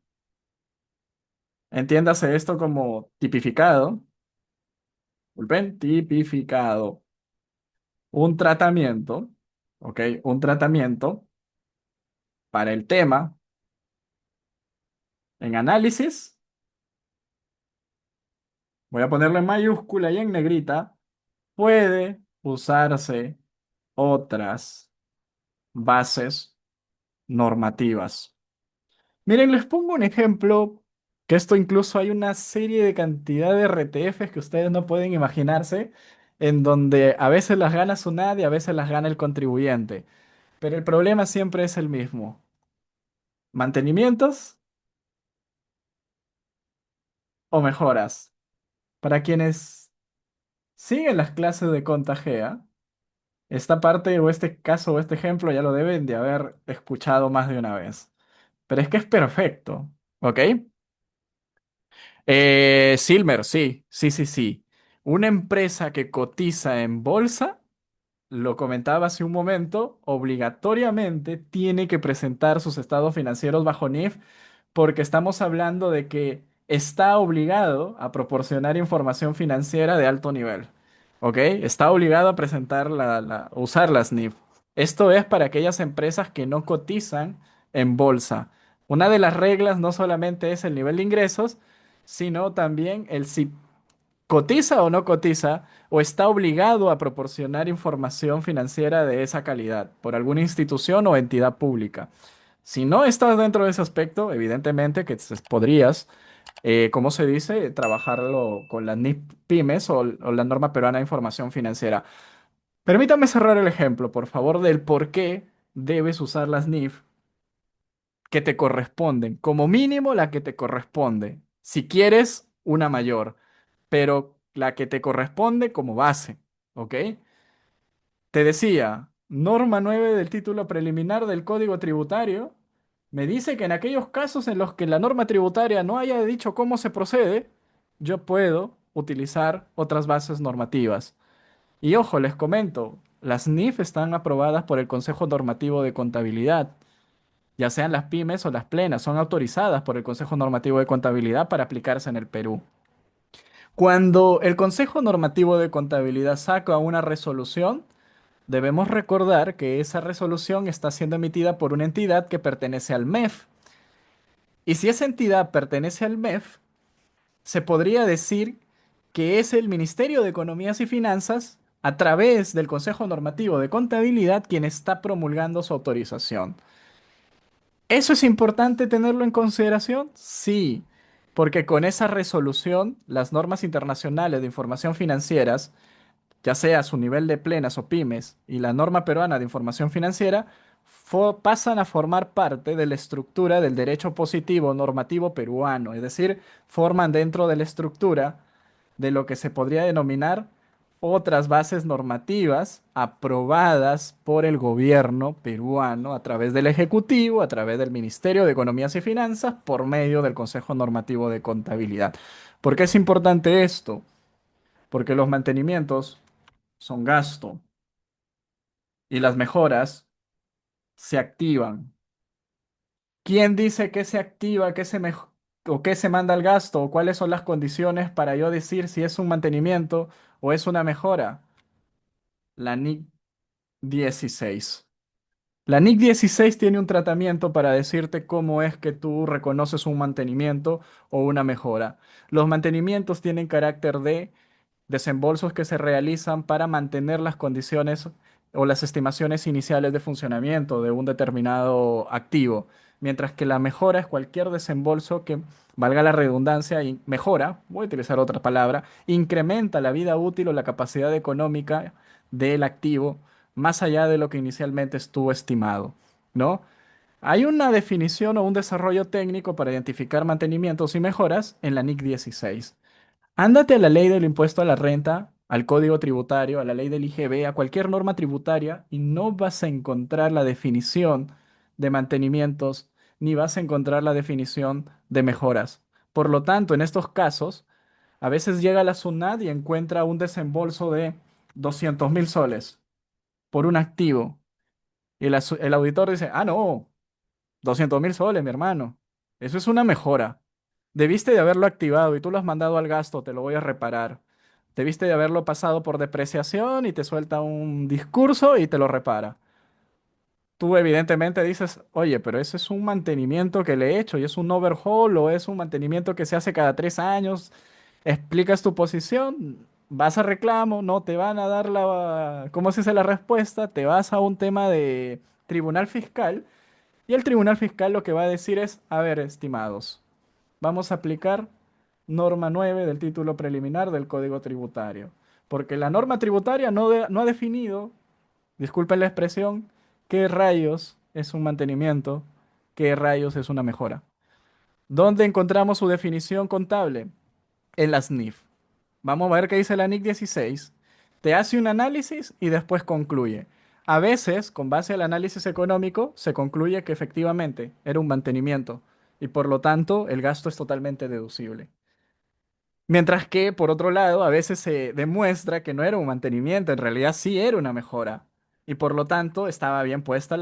[SPEAKER 1] entiéndase esto como tipificado, disculpen, tipificado, un tratamiento, ¿ok? Un tratamiento para el tema en análisis, voy a ponerlo en mayúscula y en negrita, puede usarse otras bases normativas. Miren, les pongo un ejemplo, que esto incluso hay una serie de cantidad de RTFs que ustedes no pueden imaginarse, en donde a veces las gana SUNAT y a veces las gana el contribuyente. Pero el problema siempre es el mismo. Mantenimientos o mejoras. Para quienes siguen las clases de Contagea, esta parte o este caso o este ejemplo ya lo deben de haber escuchado más de una vez. Pero es que es perfecto, ¿ok? Silmer, sí, sí, sí, sí. Una empresa que cotiza en bolsa, lo comentaba hace un momento, obligatoriamente tiene que presentar sus estados financieros bajo NIF porque estamos hablando de que está obligado a proporcionar información financiera de alto nivel. ¿Ok? Está obligado a presentar usar las NIF. Esto es para aquellas empresas que no cotizan en bolsa. Una de las reglas no solamente es el nivel de ingresos, sino también el si cotiza o no cotiza o está obligado a proporcionar información financiera de esa calidad por alguna institución o entidad pública. Si no estás dentro de ese aspecto, evidentemente que podrías, ¿cómo se dice? Trabajarlo con la NIP Pymes o la norma peruana de información financiera. Permítame cerrar el ejemplo, por favor, del por qué debes usar las NIF que te corresponden, como mínimo la que te corresponde, si quieres una mayor, pero la que te corresponde como base, ¿ok? Te decía, norma 9 del título preliminar del Código Tributario me dice que en aquellos casos en los que la norma tributaria no haya dicho cómo se procede, yo puedo utilizar otras bases normativas. Y ojo, les comento, las NIF están aprobadas por el Consejo Normativo de Contabilidad, ya sean las pymes o las plenas, son autorizadas por el Consejo Normativo de Contabilidad para aplicarse en el Perú. Cuando el Consejo Normativo de Contabilidad saca una resolución, debemos recordar que esa resolución está siendo emitida por una entidad que pertenece al MEF. Y si esa entidad pertenece al MEF, se podría decir que es el Ministerio de Economías y Finanzas, a través del Consejo Normativo de Contabilidad, quien está promulgando su autorización. ¿Eso es importante tenerlo en consideración? Sí, porque con esa resolución, las normas internacionales de información financieras, ya sea a su nivel de plenas o pymes, y la norma peruana de información financiera, pasan a formar parte de la estructura del derecho positivo normativo peruano, es decir, forman dentro de la estructura de lo que se podría denominar otras bases normativas aprobadas por el gobierno peruano a través del Ejecutivo, a través del Ministerio de Economías y Finanzas, por medio del Consejo Normativo de Contabilidad. ¿Por qué es importante esto? Porque los mantenimientos son gasto y las mejoras se activan. ¿Quién dice que se activa, o qué se manda al gasto, o cuáles son las condiciones para yo decir si es un mantenimiento o es una mejora? La NIC 16. La NIC 16 tiene un tratamiento para decirte cómo es que tú reconoces un mantenimiento o una mejora. Los mantenimientos tienen carácter de desembolsos que se realizan para mantener las condiciones o las estimaciones iniciales de funcionamiento de un determinado activo, mientras que la mejora es cualquier desembolso que, valga la redundancia, y mejora, voy a utilizar otra palabra, incrementa la vida útil o la capacidad económica del activo más allá de lo que inicialmente estuvo estimado, ¿no? Hay una definición o un desarrollo técnico para identificar mantenimientos y mejoras en la NIC 16. Ándate a la ley del impuesto a la renta, al código tributario, a la ley del IGB, a cualquier norma tributaria y no vas a encontrar la definición de mantenimientos ni vas a encontrar la definición de mejoras. Por lo tanto, en estos casos, a veces llega la SUNAT y encuentra un desembolso de 200.000 soles por un activo y el auditor dice, ah, no. 200.000 soles, mi hermano. Eso es una mejora. Debiste de haberlo activado y tú lo has mandado al gasto, te lo voy a reparar. Debiste de haberlo pasado por depreciación y te suelta un discurso y te lo repara. Tú evidentemente dices, oye, pero ese es un mantenimiento que le he hecho y es un overhaul o es un mantenimiento que se hace cada 3 años. Explicas tu posición, vas a reclamo, no te van a dar ¿cómo se dice la respuesta? Te vas a un tema de tribunal fiscal y el Tribunal Fiscal lo que va a decir es, a ver, estimados, vamos a aplicar norma 9 del título preliminar del Código Tributario, porque la norma tributaria no ha definido, disculpen la expresión, qué rayos es un mantenimiento, qué rayos es una mejora. ¿Dónde encontramos su definición contable? En las NIF. Vamos a ver qué dice la NIC 16. Te hace un análisis y después concluye. A veces, con base al análisis económico, se concluye que efectivamente era un mantenimiento y por lo tanto el gasto es totalmente deducible. Mientras que, por otro lado, a veces se demuestra que no era un mantenimiento, en realidad sí era una mejora y por lo tanto estaba bien puesta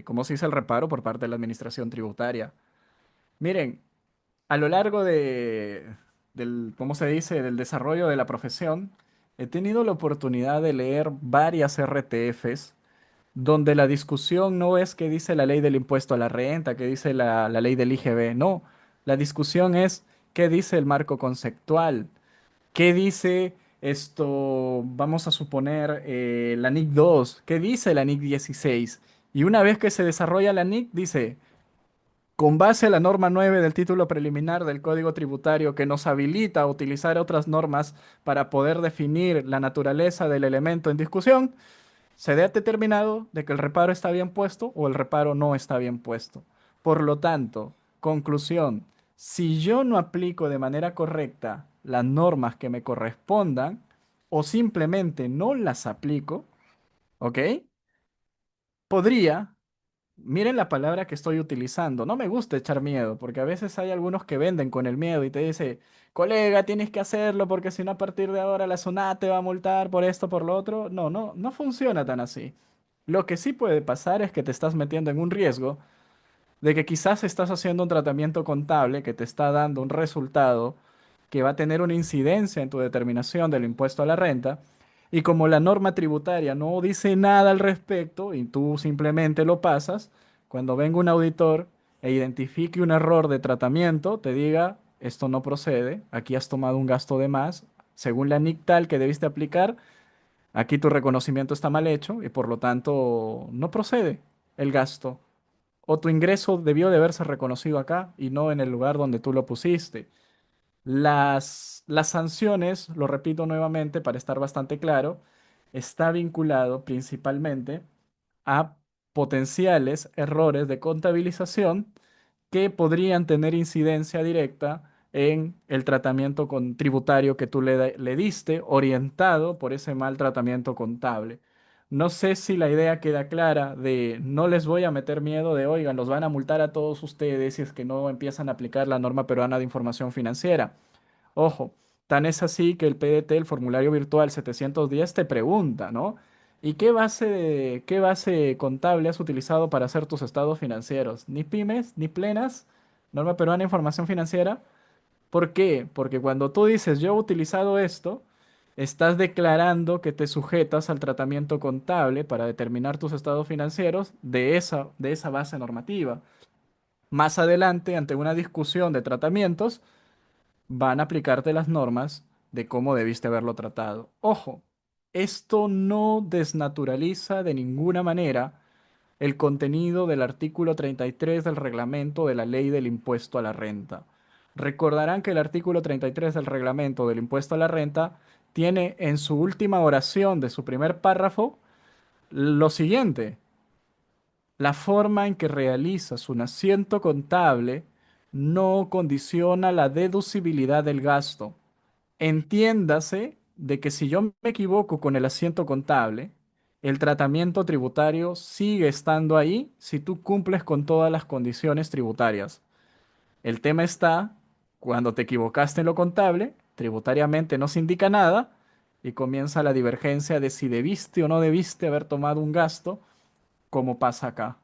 [SPEAKER 1] ¿cómo se dice? El reparo por parte de la administración tributaria. Miren, a lo largo ¿cómo se dice?, del desarrollo de la profesión, he tenido la oportunidad de leer varias RTFs donde la discusión no es qué dice la ley del impuesto a la renta, qué dice la ley del IGB, no. La discusión es qué dice el marco conceptual, qué dice esto, vamos a suponer, la NIC 2, qué dice la NIC 16. Y una vez que se desarrolla la NIC, dice... Con base a la norma 9 del título preliminar del Código Tributario que nos habilita a utilizar otras normas para poder definir la naturaleza del elemento en discusión, se ha determinado de que el reparo está bien puesto o el reparo no está bien puesto. Por lo tanto, conclusión, si yo no aplico de manera correcta las normas que me correspondan o simplemente no las aplico, ¿ok? Podría. Miren la palabra que estoy utilizando. No me gusta echar miedo, porque a veces hay algunos que venden con el miedo y te dice, colega, tienes que hacerlo porque si no a partir de ahora la SUNAT te va a multar por esto, por lo otro. No, no, no funciona tan así. Lo que sí puede pasar es que te estás metiendo en un riesgo de que quizás estás haciendo un tratamiento contable que te está dando un resultado que va a tener una incidencia en tu determinación del impuesto a la renta, y como la norma tributaria no dice nada al respecto y tú simplemente lo pasas, cuando venga un auditor e identifique un error de tratamiento, te diga, esto no procede, aquí has tomado un gasto de más, según la NIC tal que debiste aplicar, aquí tu reconocimiento está mal hecho y por lo tanto no procede el gasto. o tu ingreso debió de haberse reconocido acá y no en el lugar donde tú lo pusiste. Las sanciones, lo repito nuevamente para estar bastante claro, está vinculado principalmente a potenciales errores de contabilización que podrían tener incidencia directa en el tratamiento tributario que tú le diste, orientado por ese mal tratamiento contable. No sé si la idea queda clara de no les voy a meter miedo de, oigan, los van a multar a todos ustedes si es que no empiezan a aplicar la norma peruana de información financiera. Ojo, tan es así que el PDT, el formulario virtual 710, te pregunta, ¿no? ¿Y qué base contable has utilizado para hacer tus estados financieros? ¿Ni pymes, ni plenas? Norma peruana de información financiera. ¿Por qué? Porque cuando tú dices yo he utilizado esto, estás declarando que te sujetas al tratamiento contable para determinar tus estados financieros de esa base normativa. Más adelante, ante una discusión de tratamientos, van a aplicarte las normas de cómo debiste haberlo tratado. Ojo, esto no desnaturaliza de ninguna manera el contenido del artículo 33 del reglamento de la ley del impuesto a la renta. Recordarán que el artículo 33 del reglamento del impuesto a la renta tiene en su última oración de su primer párrafo lo siguiente: la forma en que realizas un asiento contable no condiciona la deducibilidad del gasto. Entiéndase de que si yo me equivoco con el asiento contable, el tratamiento tributario sigue estando ahí si tú cumples con todas las condiciones tributarias. El tema está cuando te equivocaste en lo contable, tributariamente no se indica nada y comienza la divergencia de si debiste o no debiste haber tomado un gasto, como pasa acá.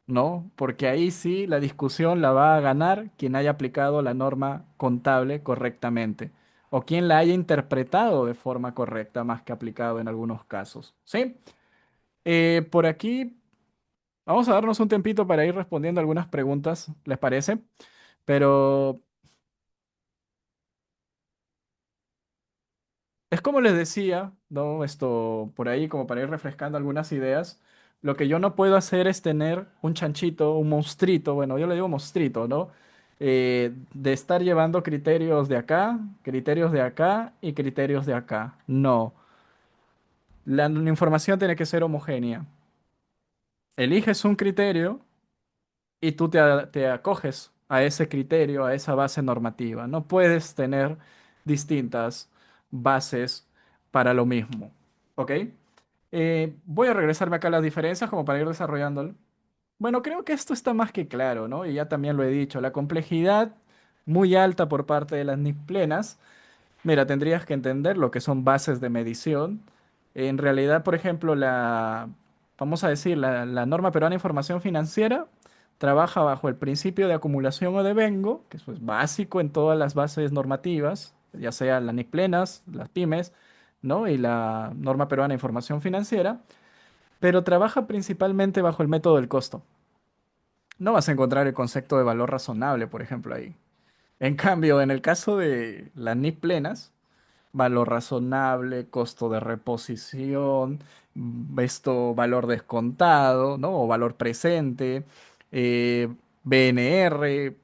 [SPEAKER 1] ¿No? Porque ahí sí la discusión la va a ganar quien haya aplicado la norma contable correctamente o quien la haya interpretado de forma correcta más que aplicado en algunos casos. ¿Sí? Por aquí vamos a darnos un tempito para ir respondiendo algunas preguntas, ¿les parece? Pero es como les decía, ¿no? Esto por ahí, como para ir refrescando algunas ideas. Lo que yo no puedo hacer es tener un chanchito, un monstruito, bueno, yo le digo monstruito, ¿no? De estar llevando criterios de acá y criterios de acá. No, la información tiene que ser homogénea. Eliges un criterio y tú te acoges a ese criterio, a esa base normativa. No puedes tener distintas bases para lo mismo. ¿Ok? Voy a regresarme acá a las diferencias como para ir desarrollándolo. Bueno, creo que esto está más que claro, ¿no? Y ya también lo he dicho, la complejidad muy alta por parte de las NIF plenas. Mira, tendrías que entender lo que son bases de medición. En realidad, por ejemplo, vamos a decir, la norma peruana de información financiera trabaja bajo el principio de acumulación o devengo, que eso es básico en todas las bases normativas, ya sea las NIC plenas, las pymes, ¿no? Y la norma peruana de información financiera, pero trabaja principalmente bajo el método del costo. No vas a encontrar el concepto de valor razonable, por ejemplo, ahí. En cambio, en el caso de las NIC plenas, valor razonable, costo de reposición, esto, valor descontado, ¿no? O valor presente, eh, BNR.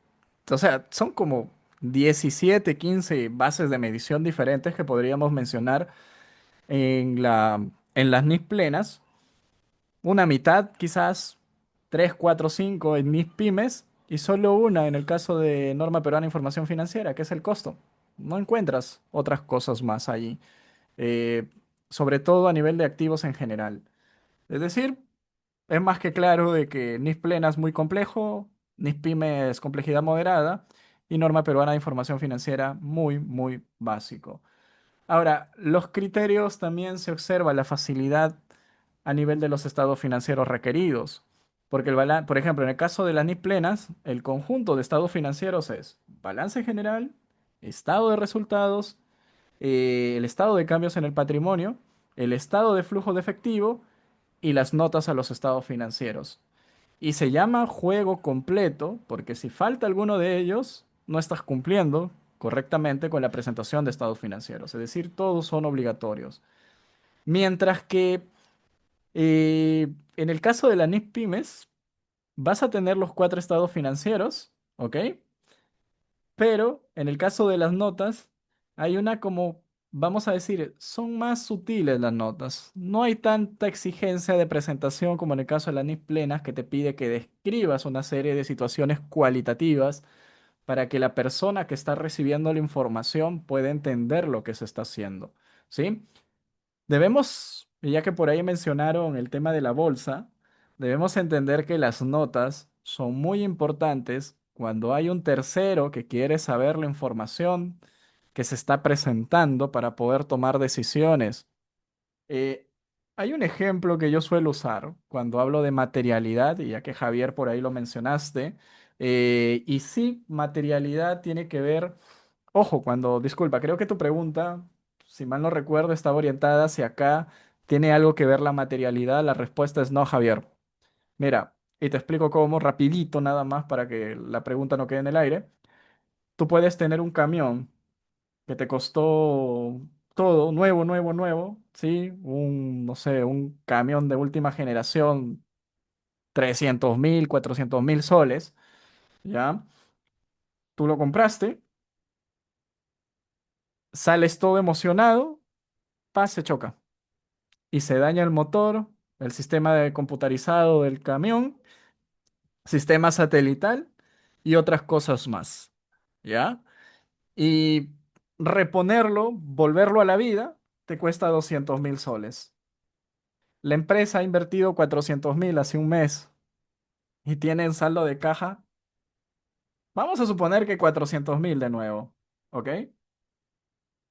[SPEAKER 1] O sea, son como 17, 15 bases de medición diferentes que podríamos mencionar en las NIF plenas. Una mitad, quizás 3, 4, 5 en mis pymes y solo una en el caso de norma peruana de información financiera, que es el costo. No encuentras otras cosas más allí, eh, sobre todo a nivel de activos en general. Es decir, es más que claro de que NIF plena es muy complejo, NIF pyme es complejidad moderada y norma peruana de información financiera muy, muy básico. Ahora, los criterios también se observa la facilidad a nivel de los estados financieros requeridos. Porque por ejemplo, en el caso de las NIP plenas, el conjunto de estados financieros es balance general, estado de resultados, el estado de cambios en el patrimonio, el estado de flujo de efectivo y las notas a los estados financieros. Y se llama juego completo porque si falta alguno de ellos, no estás cumpliendo correctamente con la presentación de estados financieros. Es decir, todos son obligatorios. Mientras que en el caso de la NIF Pymes, Vas a tener los cuatro estados financieros, ¿ok? Pero en el caso de las notas, hay una como, vamos a decir, son más sutiles las notas. No hay tanta exigencia de presentación como en el caso de las NIF plenas, que te pide que describas una serie de situaciones cualitativas para que la persona que está recibiendo la información pueda entender lo que se está haciendo. ¿Sí? Debemos, y ya que por ahí mencionaron el tema de la bolsa, debemos entender que las notas son muy importantes cuando hay un tercero que quiere saber la información que se está presentando para poder tomar decisiones. Eh, Hay un ejemplo que yo suelo usar cuando hablo de materialidad, y ya que Javier por ahí lo mencionaste, y sí, materialidad tiene que ver. Ojo, disculpa, creo que tu pregunta, si mal no recuerdo, estaba orientada hacia acá. ¿Tiene algo que ver la materialidad? La respuesta es no, Javier. Mira, y te explico cómo, rapidito nada más para que la pregunta no quede en el aire. Tú puedes tener un camión que te costó todo, nuevo, nuevo, nuevo, ¿sí? No sé, un camión de última generación, 300.000, 400.000 soles, ¿ya? Tú lo compraste, sales todo emocionado, paz, se choca. Y se daña el motor, el sistema de computarizado del camión, sistema satelital y otras cosas más. ¿Ya? Y reponerlo, volverlo a la vida, te cuesta 200.000 soles. La empresa ha invertido 400.000 hace un mes y tiene en saldo de caja, vamos a suponer que 400.000 de nuevo, ¿ok?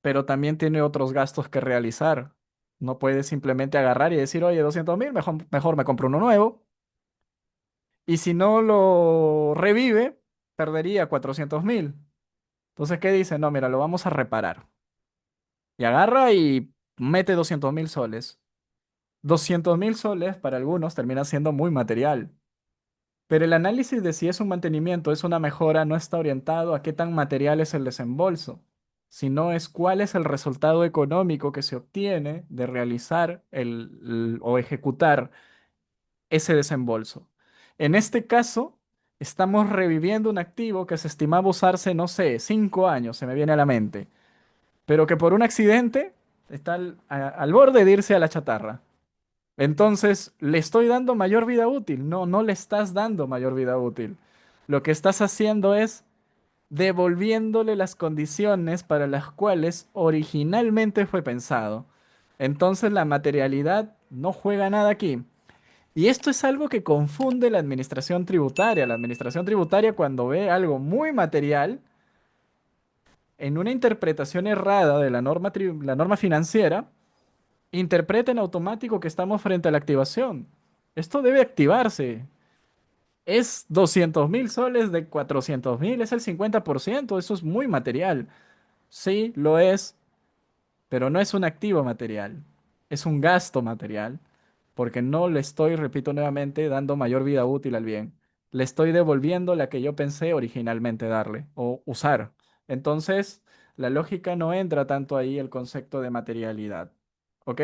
[SPEAKER 1] Pero también tiene otros gastos que realizar. No puede simplemente agarrar y decir, oye, 200.000, mejor me compro uno nuevo. Y si no lo revive, perdería 400.000. Entonces, ¿qué dice? No, mira, lo vamos a reparar. Y agarra y mete 200.000 soles. 200.000 soles para algunos termina siendo muy material. Pero el análisis de si es un mantenimiento, es una mejora, no está orientado a qué tan material es el desembolso, sino es cuál es el resultado económico que se obtiene de realizar o ejecutar ese desembolso. En este caso, estamos reviviendo un activo que se estimaba usarse, no sé, 5 años, se me viene a la mente, pero que por un accidente está al borde de irse a la chatarra. Entonces, ¿le estoy dando mayor vida útil? No, no le estás dando mayor vida útil. Lo que estás haciendo es devolviéndole las condiciones para las cuales originalmente fue pensado. Entonces, la materialidad no juega nada aquí. Y esto es algo que confunde la administración tributaria. La administración tributaria, cuando ve algo muy material, en una interpretación errada de la norma financiera, interpreta en automático que estamos frente a la activación. Esto debe activarse. Es 200.000 soles de 400.000, es el 50%. Eso es muy material. Sí, lo es, pero no es un activo material, es un gasto material, porque no le estoy, repito nuevamente, dando mayor vida útil al bien. Le estoy devolviendo la que yo pensé originalmente darle o usar. Entonces, la lógica no entra tanto ahí el concepto de materialidad. ¿Ok?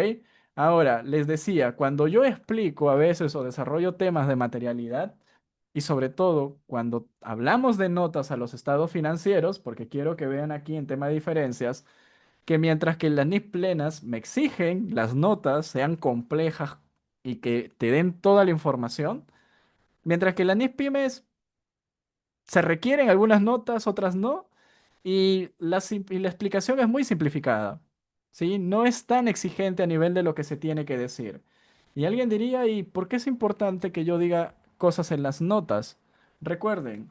[SPEAKER 1] Ahora, les decía, cuando yo explico a veces o desarrollo temas de materialidad, y sobre todo cuando hablamos de notas a los estados financieros, porque quiero que vean aquí en tema de diferencias, que mientras que las NIF plenas me exigen las notas sean complejas y que te den toda la información, mientras que las NIF pymes se requieren algunas notas, otras no, y y la explicación es muy simplificada, ¿sí? No es tan exigente a nivel de lo que se tiene que decir. Y alguien diría, ¿y por qué es importante que yo diga cosas en las notas? Recuerden,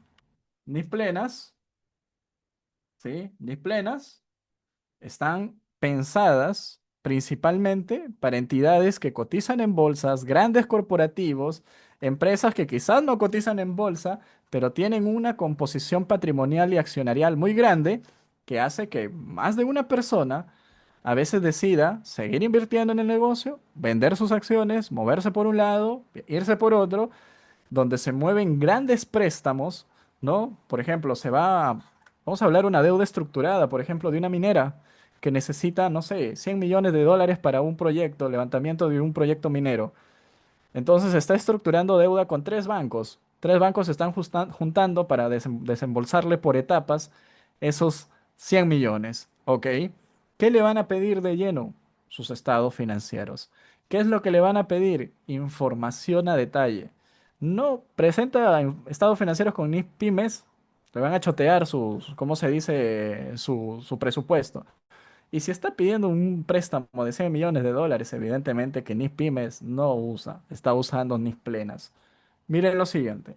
[SPEAKER 1] NIF plenas, ¿sí? NIF plenas están pensadas principalmente para entidades que cotizan en bolsas, grandes corporativos, empresas que quizás no cotizan en bolsa, pero tienen una composición patrimonial y accionarial muy grande que hace que más de una persona a veces decida seguir invirtiendo en el negocio, vender sus acciones, moverse por un lado, irse por otro donde se mueven grandes préstamos, ¿no? Por ejemplo, vamos a hablar una deuda estructurada, por ejemplo, de una minera que necesita, no sé, 100 millones de dólares para un proyecto, levantamiento de un proyecto minero. Entonces está estructurando deuda con tres bancos. Tres bancos se están juntando para desembolsarle por etapas esos 100 millones, ¿ok? ¿Qué le van a pedir de lleno? Sus estados financieros. ¿Qué es lo que le van a pedir? Información a detalle. No presenta estados financieros con NIF pymes, le van a chotear ¿cómo se dice? Su presupuesto. Y si está pidiendo un préstamo de 100 millones de dólares, evidentemente que NIF pymes no usa, está usando NIF plenas. Miren lo siguiente.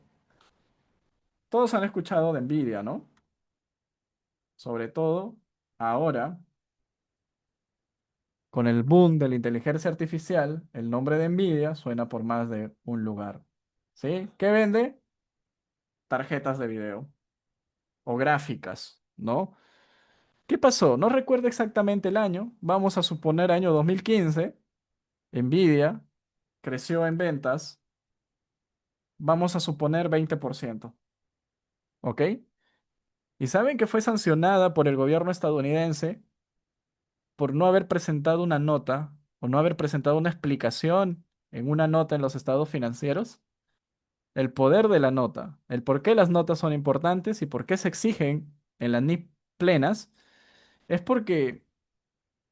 [SPEAKER 1] Todos han escuchado de Nvidia, ¿no? Sobre todo ahora, con el boom de la inteligencia artificial, el nombre de Nvidia suena por más de un lugar. ¿Sí? ¿Qué vende? Tarjetas de video o gráficas, ¿no? ¿Qué pasó? No recuerdo exactamente el año. Vamos a suponer año 2015. Nvidia creció en ventas. Vamos a suponer 20%. ¿Ok? ¿Y saben que fue sancionada por el gobierno estadounidense por no haber presentado una nota o no haber presentado una explicación en una nota en los estados financieros? El poder de la nota, el por qué las notas son importantes y por qué se exigen en las NIP plenas, es porque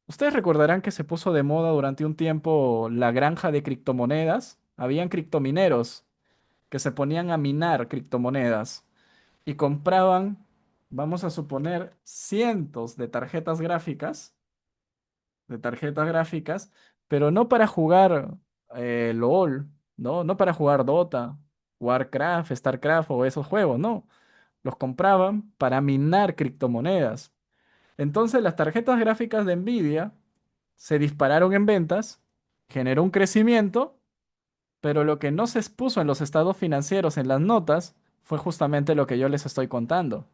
[SPEAKER 1] ustedes recordarán que se puso de moda durante un tiempo la granja de criptomonedas. Habían criptomineros que se ponían a minar criptomonedas y compraban, vamos a suponer, cientos de tarjetas gráficas, pero no para jugar LOL, ¿no? No para jugar Dota, Warcraft, StarCraft o esos juegos, no. Los compraban para minar criptomonedas. Entonces las tarjetas gráficas de Nvidia se dispararon en ventas, generó un crecimiento, pero lo que no se expuso en los estados financieros, en las notas, fue justamente lo que yo les estoy contando.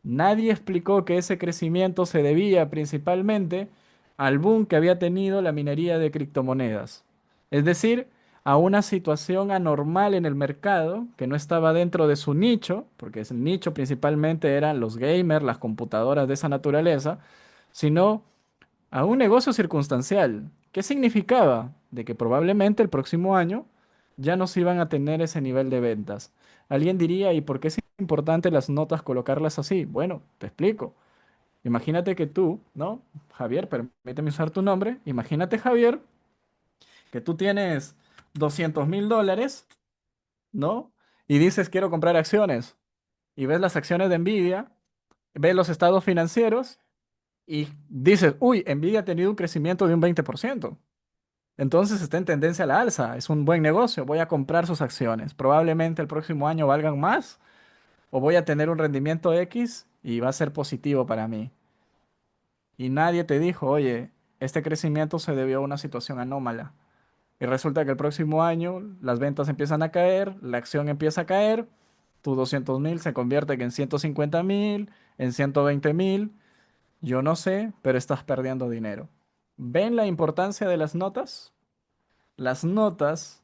[SPEAKER 1] Nadie explicó que ese crecimiento se debía principalmente al boom que había tenido la minería de criptomonedas. Es decir, a una situación anormal en el mercado que no estaba dentro de su nicho, porque ese nicho principalmente eran los gamers, las computadoras de esa naturaleza, sino a un negocio circunstancial. ¿Qué significaba? De que probablemente el próximo año ya no se iban a tener ese nivel de ventas. Alguien diría, ¿y por qué es importante las notas colocarlas así? Bueno, te explico. Imagínate que tú, ¿no? Javier, permíteme usar tu nombre. Imagínate, Javier, que tú tienes $200.000, ¿no? Y dices, quiero comprar acciones. Y ves las acciones de Nvidia, ves los estados financieros y dices, uy, Nvidia ha tenido un crecimiento de un 20%. Entonces está en tendencia a la alza, es un buen negocio, voy a comprar sus acciones. Probablemente el próximo año valgan más o voy a tener un rendimiento X y va a ser positivo para mí. Y nadie te dijo, oye, este crecimiento se debió a una situación anómala. Y resulta que el próximo año las ventas empiezan a caer, la acción empieza a caer, tu 200.000 se convierte en 150.000, en 120.000. Yo no sé, pero estás perdiendo dinero. ¿Ven la importancia de las notas? Las notas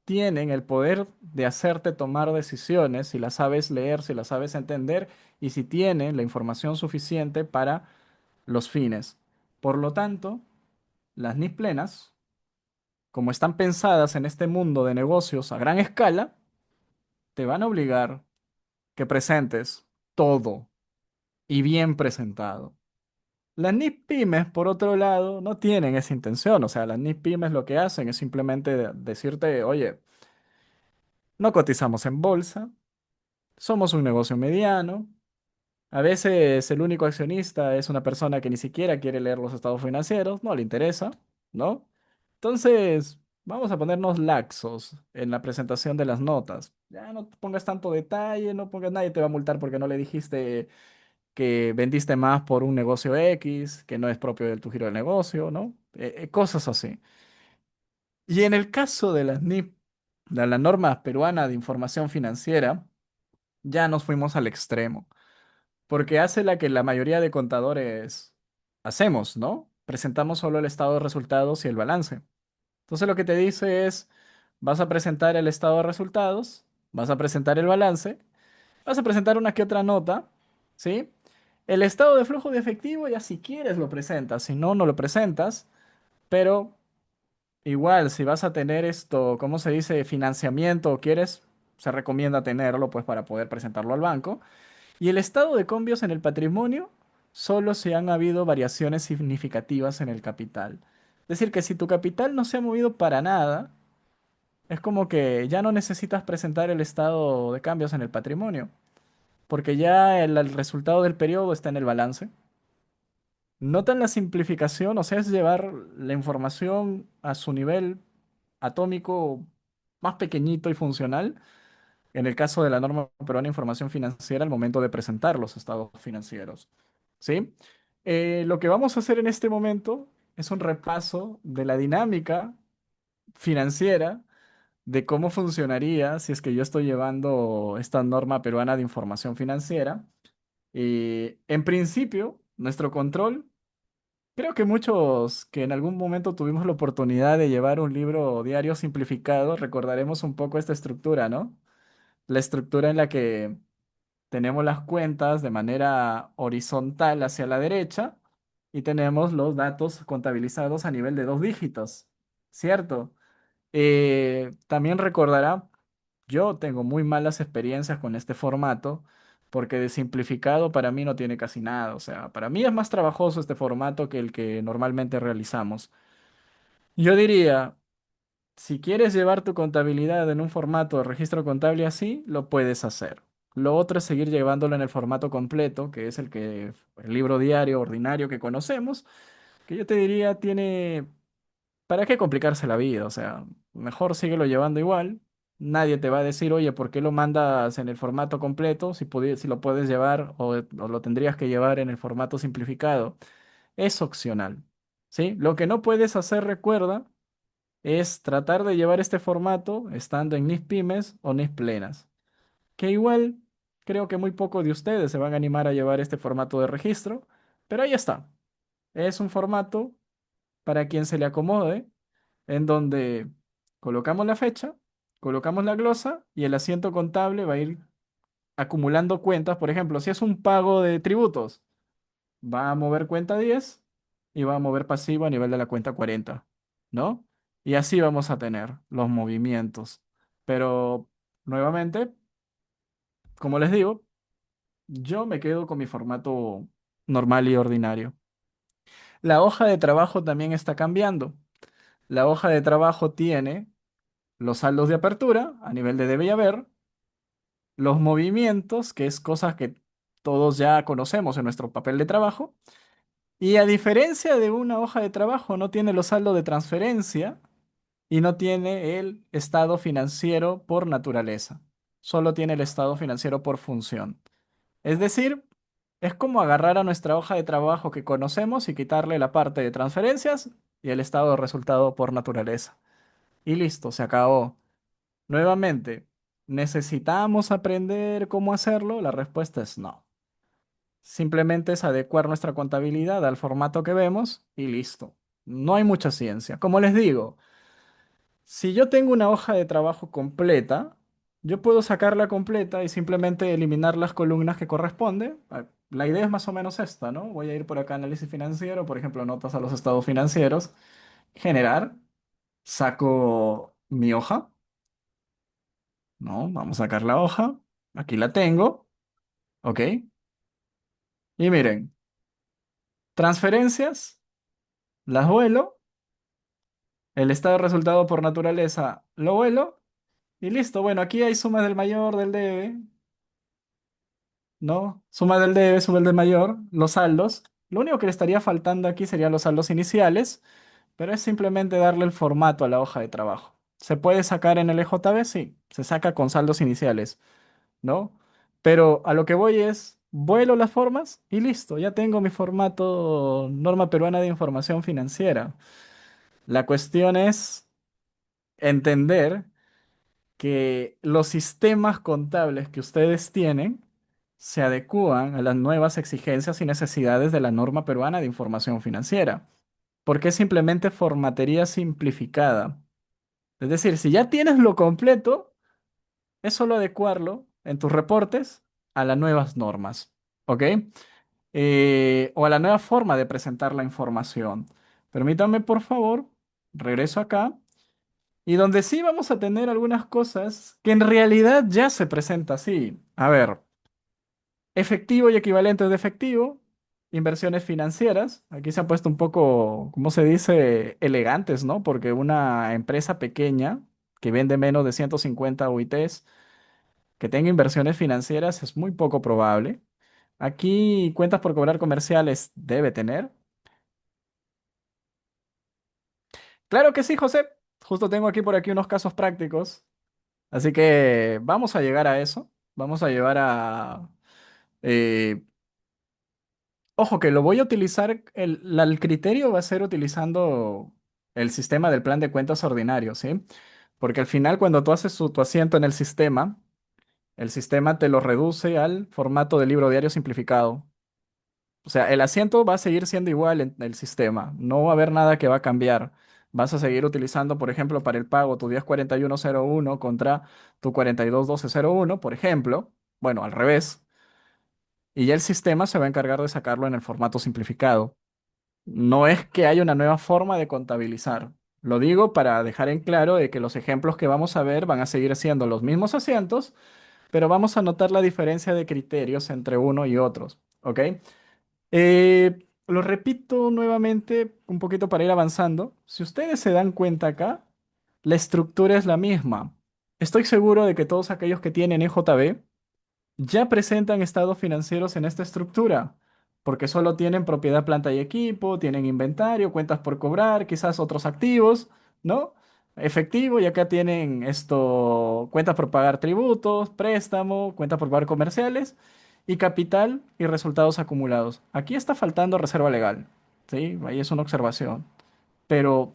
[SPEAKER 1] tienen el poder de hacerte tomar decisiones si las sabes leer, si las sabes entender y si tienen la información suficiente para los fines. Por lo tanto, las NIS plenas, como están pensadas en este mundo de negocios a gran escala, te van a obligar que presentes todo y bien presentado. Las NIS pymes, por otro lado, no tienen esa intención. O sea, las NIS pymes lo que hacen es simplemente decirte, oye, no cotizamos en bolsa, somos un negocio mediano. A veces el único accionista es una persona que ni siquiera quiere leer los estados financieros, no le interesa, ¿no? Entonces, vamos a ponernos laxos en la presentación de las notas. Ya no te pongas tanto detalle, no pongas, nadie te va a multar porque no le dijiste que vendiste más por un negocio X, que no es propio de tu giro de negocio, ¿no? Cosas así. Y en el caso de las NIP, de la norma peruana de información financiera, ya nos fuimos al extremo, porque hace la que la mayoría de contadores hacemos, ¿no? Presentamos solo el estado de resultados y el balance. Entonces lo que te dice es, vas a presentar el estado de resultados, vas a presentar el balance, vas a presentar una que otra nota, ¿sí? El estado de flujo de efectivo ya si quieres lo presentas, si no, no lo presentas, pero igual si vas a tener esto, ¿cómo se dice? Financiamiento o quieres se recomienda tenerlo pues para poder presentarlo al banco. Y el estado de cambios en el patrimonio, solo si han habido variaciones significativas en el capital. Es decir, que si tu capital no se ha movido para nada, es como que ya no necesitas presentar el estado de cambios en el patrimonio, porque ya el resultado del periodo está en el balance. ¿Notan la simplificación? O sea, es llevar la información a su nivel atómico más pequeñito y funcional, en el caso de la norma peruana de información financiera, al momento de presentar los estados financieros. ¿Sí? Lo que vamos a hacer en este momento es un repaso de la dinámica financiera de cómo funcionaría si es que yo estoy llevando esta norma peruana de información financiera. Y en principio, nuestro control, creo que muchos que en algún momento tuvimos la oportunidad de llevar un libro diario simplificado, recordaremos un poco esta estructura, ¿no? La estructura en la que tenemos las cuentas de manera horizontal hacia la derecha y tenemos los datos contabilizados a nivel de dos dígitos, ¿cierto? También recordará, yo tengo muy malas experiencias con este formato porque de simplificado para mí no tiene casi nada. O sea, para mí es más trabajoso este formato que el que normalmente realizamos. Yo diría, si quieres llevar tu contabilidad en un formato de registro contable así, lo puedes hacer. Lo otro es seguir llevándolo en el formato completo, que es el libro diario ordinario que conocemos, que yo te diría tiene ¿para qué complicarse la vida? O sea, mejor síguelo llevando igual. Nadie te va a decir, oye, ¿por qué lo mandas en el formato completo si lo puedes llevar o lo tendrías que llevar en el formato simplificado? Es opcional, ¿sí? Lo que no puedes hacer, recuerda, es tratar de llevar este formato estando en NIF Pymes o NIF Plenas, que igual creo que muy pocos de ustedes se van a animar a llevar este formato de registro, pero ahí está. Es un formato para quien se le acomode en donde colocamos la fecha, colocamos la glosa y el asiento contable va a ir acumulando cuentas. Por ejemplo, si es un pago de tributos, va a mover cuenta 10 y va a mover pasivo a nivel de la cuenta 40, ¿no? Y así vamos a tener los movimientos. Pero nuevamente, como les digo, yo me quedo con mi formato normal y ordinario. La hoja de trabajo también está cambiando. La hoja de trabajo tiene los saldos de apertura a nivel de debe y haber, los movimientos, que es cosas que todos ya conocemos en nuestro papel de trabajo, y a diferencia de una hoja de trabajo, no tiene los saldos de transferencia y no tiene el estado financiero por naturaleza, solo tiene el estado financiero por función. Es decir, es como agarrar a nuestra hoja de trabajo que conocemos y quitarle la parte de transferencias y el estado de resultado por naturaleza. Y listo, se acabó. Nuevamente, ¿necesitamos aprender cómo hacerlo? La respuesta es no. Simplemente es adecuar nuestra contabilidad al formato que vemos y listo. No hay mucha ciencia. Como les digo, si yo tengo una hoja de trabajo completa, yo puedo sacarla completa y simplemente eliminar las columnas que corresponden. La idea es más o menos esta, ¿no? Voy a ir por acá a análisis financiero, por ejemplo, notas a los estados financieros, generar, saco mi hoja. No, vamos a sacar la hoja. Aquí la tengo, ¿ok? Y miren, transferencias, las vuelo, el estado de resultado por naturaleza lo vuelo y listo. Bueno, aquí hay suma del mayor, del debe, ¿no? Suma del debe, suma del mayor, los saldos. Lo único que le estaría faltando aquí serían los saldos iniciales, pero es simplemente darle el formato a la hoja de trabajo. ¿Se puede sacar en el EJB? Sí, se saca con saldos iniciales. ¿No? Pero a lo que voy es, vuelo las formas y listo, ya tengo mi formato norma peruana de información financiera. La cuestión es entender que los sistemas contables que ustedes tienen se adecúan a las nuevas exigencias y necesidades de la norma peruana de información financiera, porque es simplemente formatería simplificada. Es decir, si ya tienes lo completo, es solo adecuarlo en tus reportes a las nuevas normas, ¿ok? O a la nueva forma de presentar la información. Permítame, por favor, regreso acá Y donde sí vamos a tener algunas cosas que en realidad ya se presenta así. A ver, efectivo y equivalentes de efectivo, inversiones financieras. Aquí se han puesto un poco, ¿cómo se dice? Elegantes, ¿no? Porque una empresa pequeña que vende menos de 150 UITs, que tenga inversiones financieras es muy poco probable. Aquí cuentas por cobrar comerciales debe tener. Claro que sí, José. Justo tengo aquí por aquí unos casos prácticos. Así que vamos a llegar a eso. Vamos a llevar a... eh, ojo, que lo voy a utilizar, el criterio va a ser utilizando el sistema del plan de cuentas ordinario, ¿sí? Porque al final cuando tú haces tu asiento en el sistema te lo reduce al formato de libro diario simplificado. O sea, el asiento va a seguir siendo igual en el sistema, no va a haber nada que va a cambiar. Vas a seguir utilizando, por ejemplo, para el pago tu 104101 contra tu 421201, por ejemplo. Bueno, al revés. Y ya el sistema se va a encargar de sacarlo en el formato simplificado. No es que haya una nueva forma de contabilizar. Lo digo para dejar en claro de que los ejemplos que vamos a ver van a seguir siendo los mismos asientos, pero vamos a notar la diferencia de criterios entre uno y otros. ¿Ok? Lo repito nuevamente un poquito para ir avanzando. Si ustedes se dan cuenta acá, la estructura es la misma. Estoy seguro de que todos aquellos que tienen EJB ya presentan estados financieros en esta estructura, porque solo tienen propiedad, planta y equipo, tienen inventario, cuentas por cobrar, quizás otros activos, ¿no? Efectivo, y acá tienen esto, cuentas por pagar tributos, préstamo, cuentas por pagar comerciales, y capital y resultados acumulados. Aquí está faltando reserva legal, ¿sí? Ahí es una observación. Pero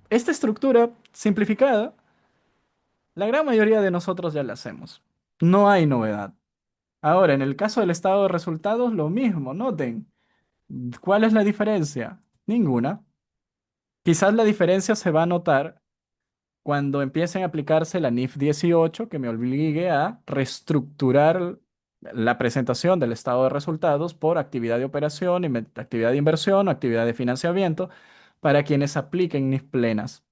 [SPEAKER 1] esta estructura simplificada, la gran mayoría de nosotros ya la hacemos. No hay novedad. Ahora, en el caso del estado de resultados, lo mismo, noten. ¿Cuál es la diferencia? Ninguna. Quizás la diferencia se va a notar cuando empiecen a aplicarse la NIF 18, que me obligue a reestructurar la presentación del estado de resultados por actividad de operación, actividad de inversión, actividad de financiamiento, para quienes apliquen NIF plenas.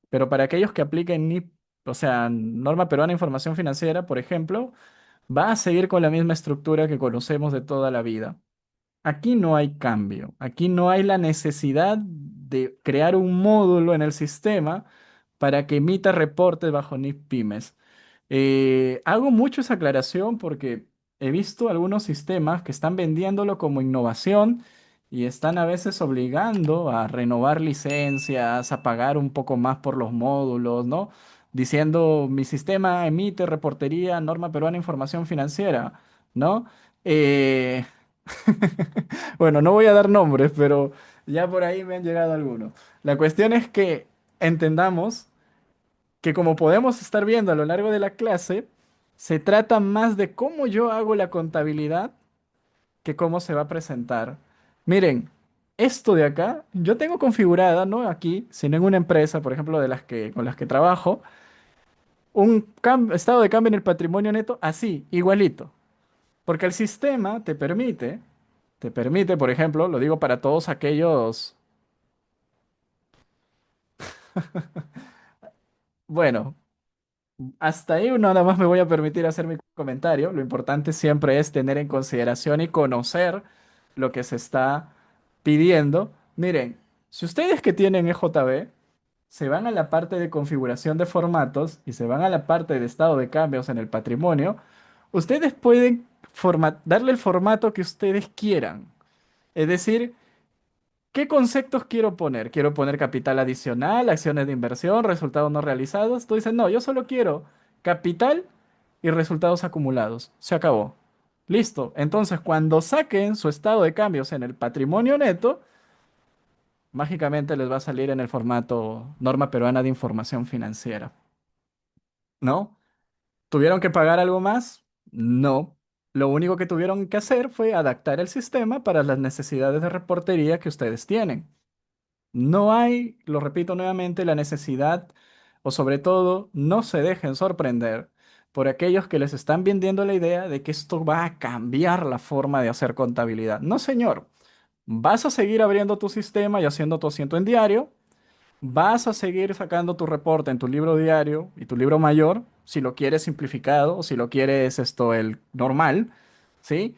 [SPEAKER 1] Pero para aquellos que apliquen NIF, o sea, Norma Peruana de Información Financiera, por ejemplo, va a seguir con la misma estructura que conocemos de toda la vida. Aquí no hay cambio, aquí no hay la necesidad de crear un módulo en el sistema para que emita reportes bajo NIF Pymes. Hago mucho esa aclaración porque he visto algunos sistemas que están vendiéndolo como innovación y están a veces obligando a renovar licencias, a pagar un poco más por los módulos, ¿no? Diciendo, mi sistema emite reportería Norma Peruana de Información Financiera, ¿no? Eh, bueno, no voy a dar nombres, pero ya por ahí me han llegado algunos. La cuestión es que entendamos que como podemos estar viendo a lo largo de la clase, se trata más de cómo yo hago la contabilidad que cómo se va a presentar. Miren, esto de acá, yo tengo configurada, no aquí, sino en una empresa, por ejemplo, con las que trabajo, un estado de cambio en el patrimonio neto así, igualito. Porque el sistema te permite, por ejemplo, lo digo para todos aquellos, bueno, hasta ahí nada más me voy a permitir hacer mi comentario. Lo importante siempre es tener en consideración y conocer lo que se está pidiendo. Miren, si ustedes que tienen EJB se van a la parte de configuración de formatos y se van a la parte de estado de cambios en el patrimonio, ustedes pueden darle el formato que ustedes quieran. Es decir, ¿qué conceptos quiero poner? ¿Quiero poner capital adicional, acciones de inversión, resultados no realizados? Tú dices, no, yo solo quiero capital y resultados acumulados. Se acabó. Listo. Entonces, cuando saquen su estado de cambios en el patrimonio neto, mágicamente les va a salir en el formato Norma Peruana de Información Financiera. ¿No? ¿Tuvieron que pagar algo más? No. Lo único que tuvieron que hacer fue adaptar el sistema para las necesidades de reportería que ustedes tienen. No hay, lo repito nuevamente, la necesidad, o sobre todo, no se dejen sorprender por aquellos que les están vendiendo la idea de que esto va a cambiar la forma de hacer contabilidad. No, señor. Vas a seguir abriendo tu sistema y haciendo tu asiento en diario, Vas a seguir sacando tu reporte en tu libro diario y tu libro mayor, si lo quieres simplificado o si lo quieres esto, el normal, ¿sí?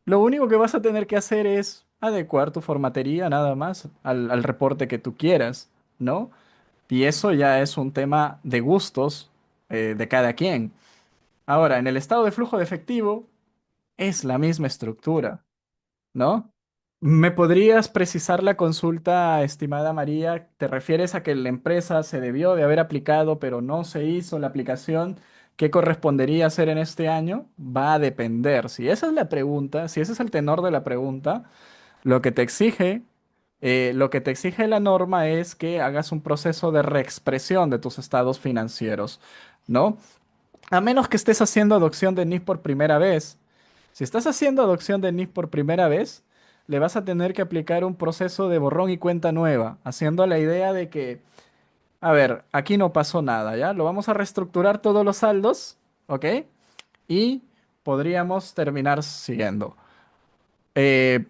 [SPEAKER 1] Lo único que vas a tener que hacer es adecuar tu formatería nada más al reporte que tú quieras, ¿no? Y eso ya es un tema de gustos de cada quien. Ahora, en el estado de flujo de efectivo es la misma estructura, ¿no? ¿Me podrías precisar la consulta, estimada María? ¿Te refieres a que la empresa se debió de haber aplicado, pero no se hizo la aplicación? ¿Qué correspondería hacer en este año? Va a depender. Si esa es la pregunta, si ese es el tenor de la pregunta, lo que te exige, lo que te exige la norma es que hagas un proceso de reexpresión de tus estados financieros, ¿no? A menos que estés haciendo adopción de NIF por primera vez. Si estás haciendo adopción de NIF por primera vez, le vas a tener que aplicar un proceso de borrón y cuenta nueva, haciendo la idea de que, a ver, aquí no pasó nada, ¿ya? Lo vamos a reestructurar todos los saldos, ¿ok? Y podríamos terminar siguiendo. Eh,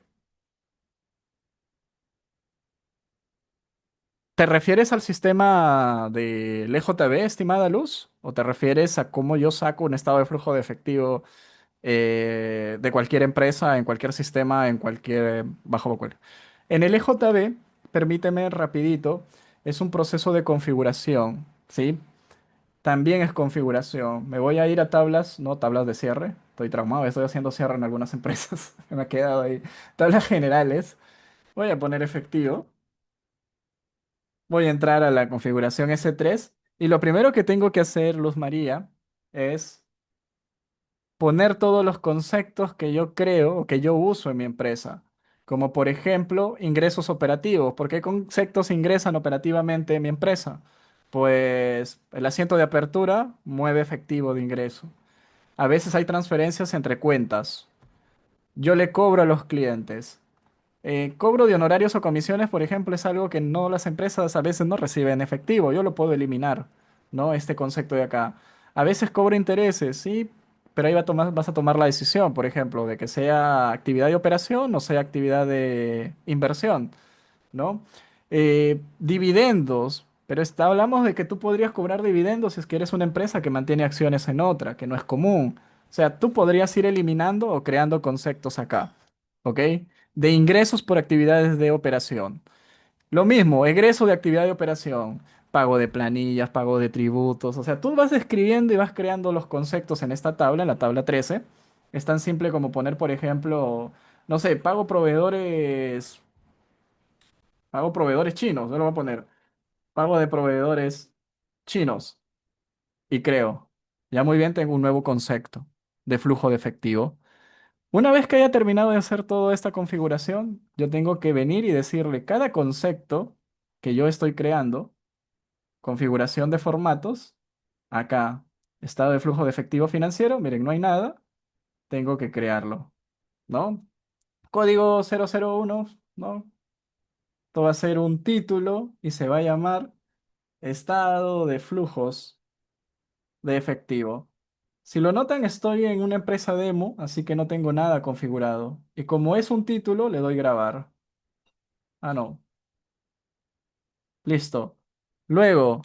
[SPEAKER 1] ¿Te refieres al sistema del EJB, estimada Luz? ¿O te refieres a cómo yo saco un estado de flujo de efectivo de cualquier empresa, en cualquier sistema, en cualquier, bajo cual? En el EJB, permíteme rapidito, es un proceso de configuración, ¿sí? También es configuración. Me voy a ir a tablas, no tablas de cierre. Estoy traumado, estoy haciendo cierre en algunas empresas. Me ha quedado ahí. Tablas generales. Voy a poner efectivo. Voy a entrar a la configuración S3. Y lo primero que tengo que hacer, Luz María, es poner todos los conceptos que yo creo o que yo uso en mi empresa, como por ejemplo ingresos operativos. ¿Por qué conceptos ingresan operativamente en mi empresa? Pues el asiento de apertura mueve efectivo de ingreso. A veces hay transferencias entre cuentas. Yo le cobro a los clientes. Cobro de honorarios o comisiones, por ejemplo, es algo que no las empresas a veces no reciben en efectivo. Yo lo puedo eliminar, ¿no? Este concepto de acá. A veces cobro intereses, sí, pero ahí vas a tomar la decisión, por ejemplo, de que sea actividad de operación o sea actividad de inversión, ¿no? Dividendos, pero hablamos de que tú podrías cobrar dividendos si es que eres una empresa que mantiene acciones en otra, que no es común. O sea, tú podrías ir eliminando o creando conceptos acá, ¿ok? De ingresos por actividades de operación. Lo mismo, egreso de actividad de operación, pago de planillas, pago de tributos. O sea, tú vas escribiendo y vas creando los conceptos en esta tabla, en la tabla 13. Es tan simple como poner, por ejemplo, no sé, pago proveedores chinos, yo lo voy a poner, pago de proveedores chinos y creo, ya muy bien, tengo un nuevo concepto de flujo de efectivo. Una vez que haya terminado de hacer toda esta configuración, yo tengo que venir y decirle cada concepto que yo estoy creando, configuración de formatos, acá, estado de flujo de efectivo financiero, miren, no hay nada, tengo que crearlo, ¿no? Código 001, ¿no? Esto va a ser un título y se va a llamar estado de flujos de efectivo. Si lo notan, estoy en una empresa demo, así que no tengo nada configurado. Y como es un título, le doy grabar. Ah, no. Listo. Luego,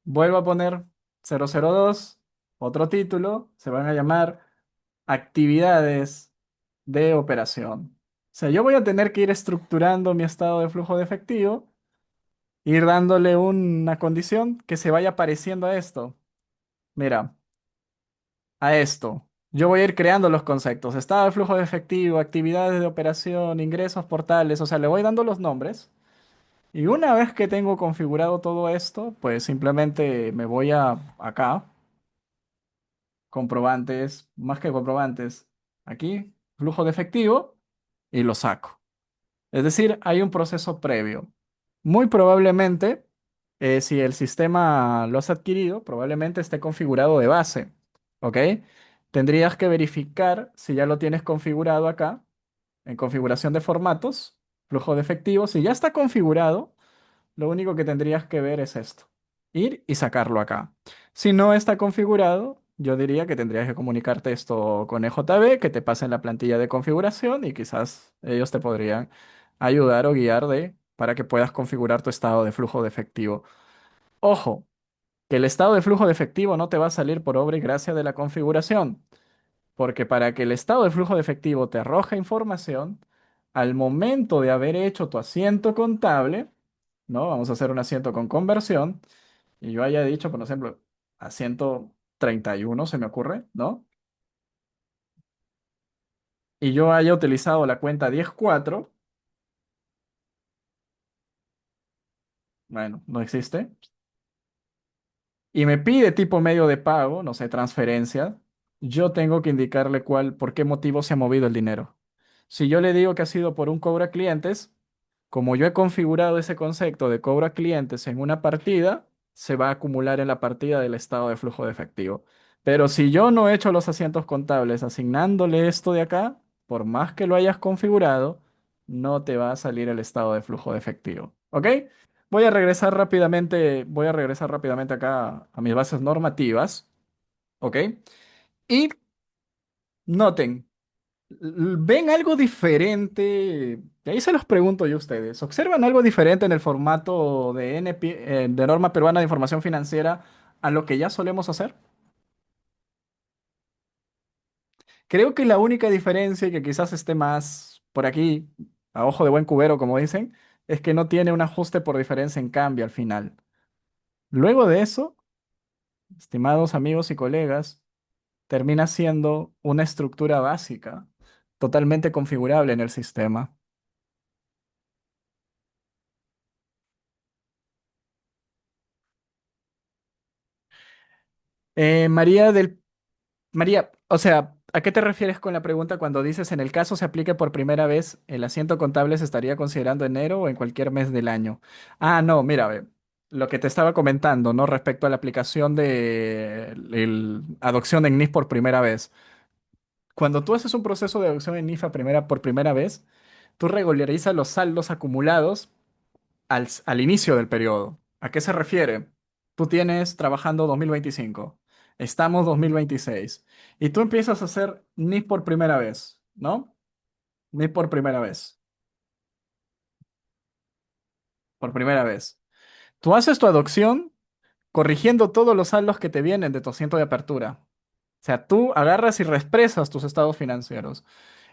[SPEAKER 1] vuelvo a poner 002, otro título. Se van a llamar actividades de operación. O sea, yo voy a tener que ir estructurando mi estado de flujo de efectivo, ir dándole una condición que se vaya pareciendo a esto. Mira. A esto. Yo voy a ir creando los conceptos. Estado de flujo de efectivo, actividades de operación, ingresos portales. O sea, le voy dando los nombres. Y una vez que tengo configurado todo esto, pues simplemente me voy a acá, comprobantes, más que comprobantes, aquí, flujo de efectivo, y lo saco. Es decir, hay un proceso previo. Muy probablemente, si el sistema lo has adquirido, probablemente esté configurado de base, ¿ok? Tendrías que verificar si ya lo tienes configurado acá, en configuración de formatos, flujo de efectivo. Si ya está configurado, lo único que tendrías que ver es esto, ir y sacarlo acá. Si no está configurado, yo diría que tendrías que comunicarte esto con EJB, que te pasen la plantilla de configuración y quizás ellos te podrían ayudar o guiar de para que puedas configurar tu estado de flujo de efectivo. Ojo, que el estado de flujo de efectivo no te va a salir por obra y gracia de la configuración, porque para que el estado de flujo de efectivo te arroje información, al momento de haber hecho tu asiento contable, ¿no? Vamos a hacer un asiento con conversión, y yo haya dicho, por ejemplo, asiento 31 se me ocurre, ¿no? Y yo haya utilizado la cuenta 104, bueno, no existe, y me pide tipo medio de pago, no sé, transferencia, yo tengo que indicarle por qué motivo se ha movido el dinero. Si yo le digo que ha sido por un cobro a clientes, como yo he configurado ese concepto de cobro a clientes en una partida, se va a acumular en la partida del estado de flujo de efectivo. Pero si yo no he hecho los asientos contables asignándole esto de acá, por más que lo hayas configurado, no te va a salir el estado de flujo de efectivo. ¿Ok? Voy a regresar rápidamente acá a mis bases normativas. ¿Ok? Y noten. ¿Ven algo diferente? De ahí se los pregunto yo a ustedes. ¿Observan algo diferente en el formato de de Norma Peruana de Información Financiera a lo que ya solemos hacer? Creo que la única diferencia y que quizás esté más por aquí, a ojo de buen cubero, como dicen, es que no tiene un ajuste por diferencia en cambio al final. Luego de eso, estimados amigos y colegas, termina siendo una estructura básica, totalmente configurable en el sistema. Eh, María del María, o sea, ¿a qué te refieres con la pregunta cuando dices en el caso se aplique por primera vez, el asiento contable se estaría considerando enero o en cualquier mes del año? Ah, no, mira, ve, lo que te estaba comentando, ¿no? Respecto a la aplicación de adopción en NIF por primera vez. Cuando tú haces un proceso de adopción en NIF por primera vez, tú regularizas los saldos acumulados al inicio del periodo. ¿A qué se refiere? Tú tienes trabajando 2025, estamos 2026, y tú empiezas a hacer NIF por primera vez, ¿no? NIF por primera vez, por primera vez. Tú haces tu adopción corrigiendo todos los saldos que te vienen de tu asiento de apertura. O sea, tú agarras y reexpresas tus estados financieros.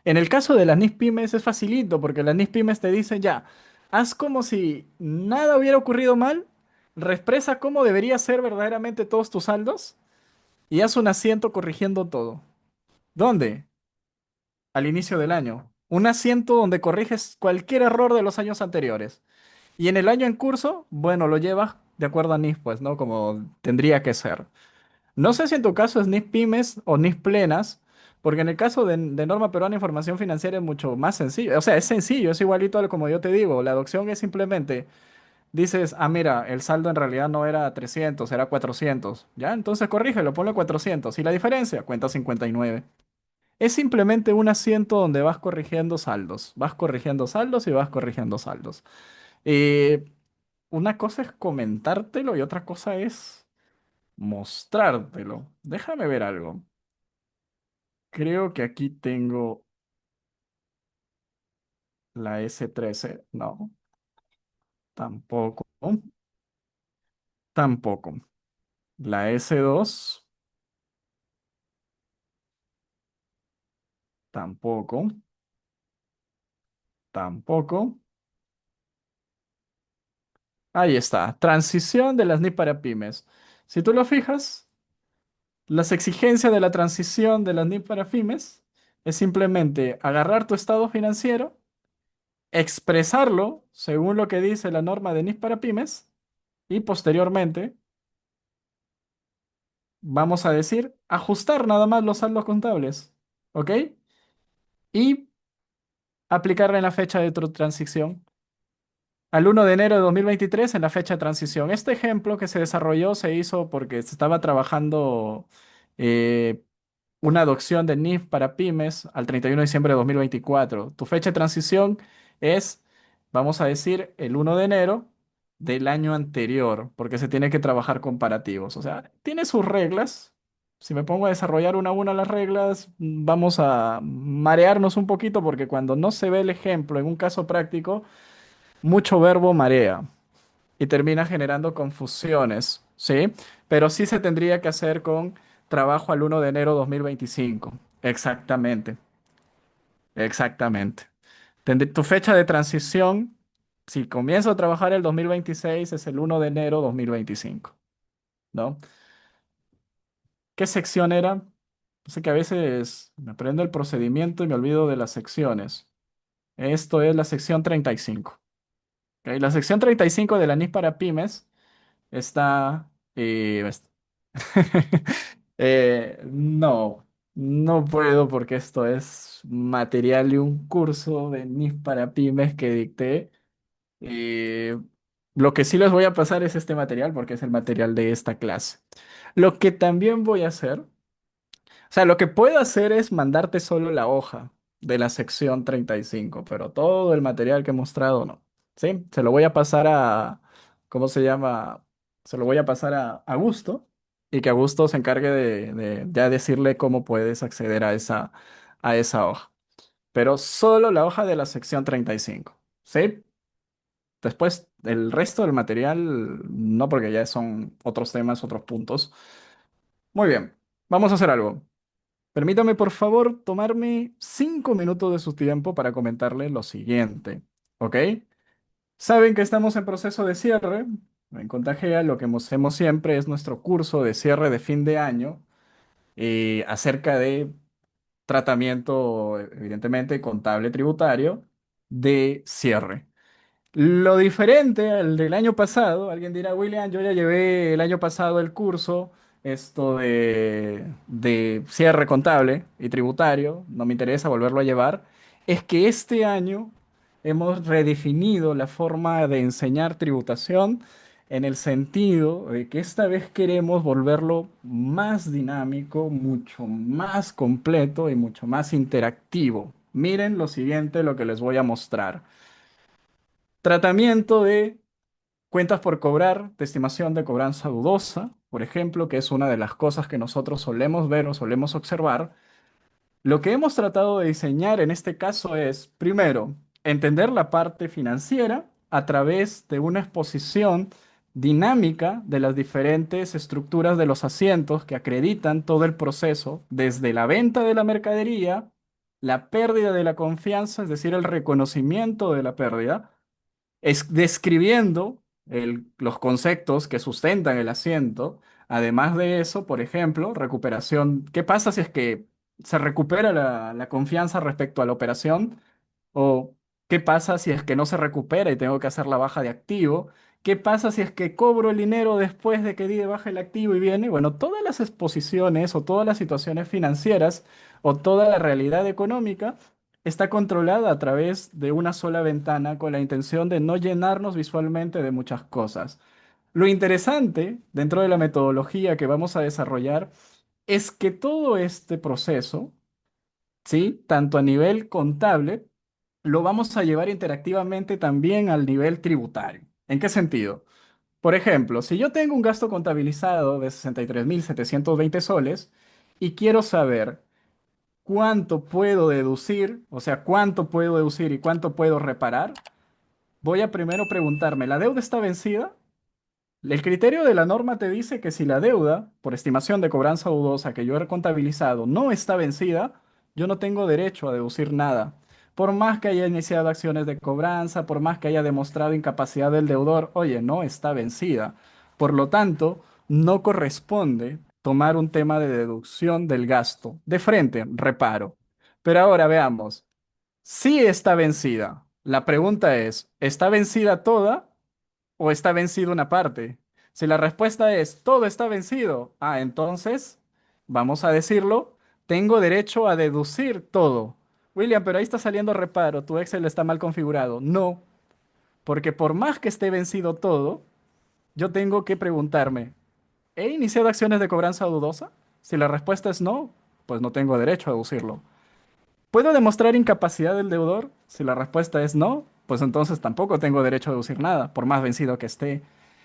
[SPEAKER 1] En el caso de las NIS pymes es facilito porque las NIS pymes te dicen ya, haz como si nada hubiera ocurrido mal, reexpresa cómo debería ser verdaderamente todos tus saldos y haz un asiento corrigiendo todo. ¿Dónde? Al inicio del año. Un asiento donde corriges cualquier error de los años anteriores. Y en el año en curso, bueno, lo llevas de acuerdo a NIS, pues, ¿no? Como tendría que ser. No sé si en tu caso es NIF pymes o NIF plenas, porque en el caso de Norma Peruana de Información Financiera es mucho más sencillo. O sea, es sencillo, es igualito a como yo te digo. La adopción es simplemente, dices, ah, mira, el saldo en realidad no era 300, era 400. Ya, entonces corrígelo, ponle 400. ¿Y la diferencia? Cuenta 59. Es simplemente un asiento donde vas corrigiendo saldos. Vas corrigiendo saldos y vas corrigiendo saldos. Eh, una cosa es comentártelo y otra cosa es mostrártelo. Déjame ver algo. Creo que aquí tengo la S13. No, tampoco. Tampoco. La S2. Tampoco. Tampoco. Ahí está. Transición de las NIP para pymes. Si tú lo fijas, las exigencias de la transición de las NIP para pymes es simplemente agarrar tu estado financiero, expresarlo según lo que dice la norma de NIP para pymes y posteriormente vamos a decir, ajustar nada más los saldos contables, ¿ok? Y aplicarla en la fecha de transición. Al 1 de enero de 2023 en la fecha de transición. Este ejemplo que se desarrolló se hizo porque se estaba trabajando eh, una adopción de NIF para pymes al 31 de diciembre de 2024. Tu fecha de transición es, vamos a decir, el 1 de enero del año anterior, porque se tiene que trabajar comparativos. O sea, tiene sus reglas. Si me pongo a desarrollar una a una las reglas, vamos a marearnos un poquito porque cuando no se ve el ejemplo en un caso práctico, mucho verbo marea y termina generando confusiones, ¿sí? Pero sí se tendría que hacer con trabajo al 1 de enero 2025. Exactamente, exactamente. Tu fecha de transición, si comienzo a trabajar el 2026, es el 1 de enero 2025, ¿no? ¿Qué sección era? Sé que a veces me aprendo el procedimiento y me olvido de las secciones. Esto es la sección 35. ¿Ok? La sección 35 de la NIF para pymes está... no, no puedo porque esto es material de un curso de NIF para pymes que dicté. Eh, lo que sí les voy a pasar es este material porque es el material de esta clase. Lo que también voy a hacer, o sea, lo que puedo hacer es mandarte solo la hoja de la sección 35, pero todo el material que he mostrado no. ¿Sí? Se lo voy a pasar a, ¿cómo se llama? Se lo voy a pasar a Augusto y que Augusto se encargue de ya decirle cómo puedes acceder a esa hoja. Pero solo la hoja de la sección 35. ¿Sí? Después, el resto del material, no, porque ya son otros temas, otros puntos. Muy bien, vamos a hacer algo. Permítame, por favor, tomarme 5 minutos de su tiempo para comentarle lo siguiente, ¿ok? Saben que estamos en proceso de cierre. En Contagia lo que hacemos siempre es nuestro curso de cierre de fin de año acerca de tratamiento, evidentemente, contable tributario de cierre. Lo diferente al del año pasado, alguien dirá, William, yo ya llevé el año pasado el curso, esto de cierre contable y tributario, no me interesa volverlo a llevar, es que este año hemos redefinido la forma de enseñar tributación en el sentido de que esta vez queremos volverlo más dinámico, mucho más completo y mucho más interactivo. Miren lo siguiente, lo que les voy a mostrar. Tratamiento de cuentas por cobrar, de estimación de cobranza dudosa, por ejemplo, que es una de las cosas que nosotros solemos ver o solemos observar. Lo que hemos tratado de diseñar en este caso es, primero, entender la parte financiera a través de una exposición dinámica de las diferentes estructuras de los asientos que acreditan todo el proceso, desde la venta de la mercadería, la pérdida de la confianza, es decir, el reconocimiento de la pérdida, es describiendo los conceptos que sustentan el asiento. Además de eso, por ejemplo, recuperación. ¿Qué pasa si es que se recupera la confianza respecto a la operación? ¿O qué pasa si es que no se recupera y tengo que hacer la baja de activo? ¿Qué pasa si es que cobro el dinero después de que di de baja el activo y viene? Bueno, todas las exposiciones o todas las situaciones financieras o toda la realidad económica está controlada a través de una sola ventana con la intención de no llenarnos visualmente de muchas cosas. Lo interesante dentro de la metodología que vamos a desarrollar es que todo este proceso, ¿sí? Tanto a nivel contable, lo vamos a llevar interactivamente también al nivel tributario. ¿En qué sentido? Por ejemplo, si yo tengo un gasto contabilizado de 63.720 soles y quiero saber cuánto puedo deducir, o sea, cuánto puedo deducir y cuánto puedo reparar, voy a primero preguntarme, ¿la deuda está vencida? El criterio de la norma te dice que si la deuda, por estimación de cobranza dudosa que yo he contabilizado, no está vencida, yo no tengo derecho a deducir nada. Por más que haya iniciado acciones de cobranza, por más que haya demostrado incapacidad del deudor, oye, no está vencida. Por lo tanto, no corresponde tomar un tema de deducción del gasto. De frente, reparo. Pero ahora veamos, si está vencida. La pregunta es, ¿está vencida toda o está vencido una parte? Si la respuesta es todo está vencido, entonces, vamos a decirlo, tengo derecho a deducir todo. William, pero ahí está saliendo reparo, tu Excel está mal configurado. No, porque por más que esté vencido todo, yo tengo que preguntarme, ¿he iniciado acciones de cobranza dudosa? Si la respuesta es no, pues no tengo derecho a deducirlo. ¿Puedo demostrar incapacidad del deudor? Si la respuesta es no, pues entonces tampoco tengo derecho a deducir nada, por más vencido que esté.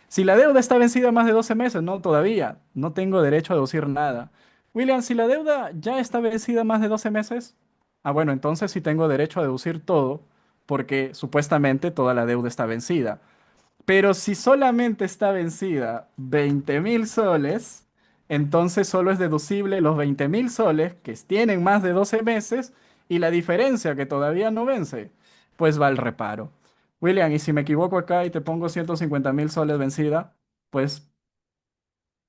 [SPEAKER 1] Si la deuda está vencida más de 12 meses, no, todavía, no tengo derecho a deducir nada. William, si la deuda ya está vencida más de 12 meses, bueno, entonces sí tengo derecho a deducir todo, porque supuestamente toda la deuda está vencida. Pero si solamente está vencida 20.000 soles, entonces solo es deducible los 20.000 soles que tienen más de 12 meses y la diferencia que todavía no vence, pues va al reparo. William, y si me equivoco acá y te pongo 150.000 soles vencida, pues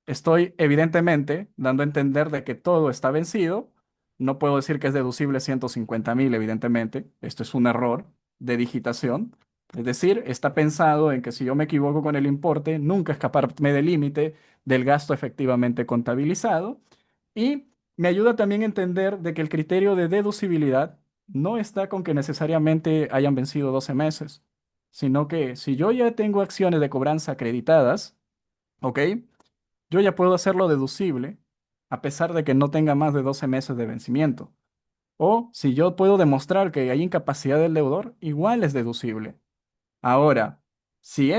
[SPEAKER 1] estoy evidentemente dando a entender de que todo está vencido. No puedo decir que es deducible 150.000, evidentemente. Esto es un error de digitación. Es decir, está pensado en que si yo me equivoco con el importe, nunca escaparme del límite del gasto efectivamente contabilizado. Y me ayuda también a entender de que el criterio de deducibilidad no está con que necesariamente hayan vencido 12 meses, sino que si yo ya tengo acciones de cobranza acreditadas, ¿ok? Yo ya puedo hacerlo deducible a pesar de que no tenga más de 12 meses de vencimiento. O si yo puedo demostrar que hay incapacidad del deudor, igual es deducible. Ahora, si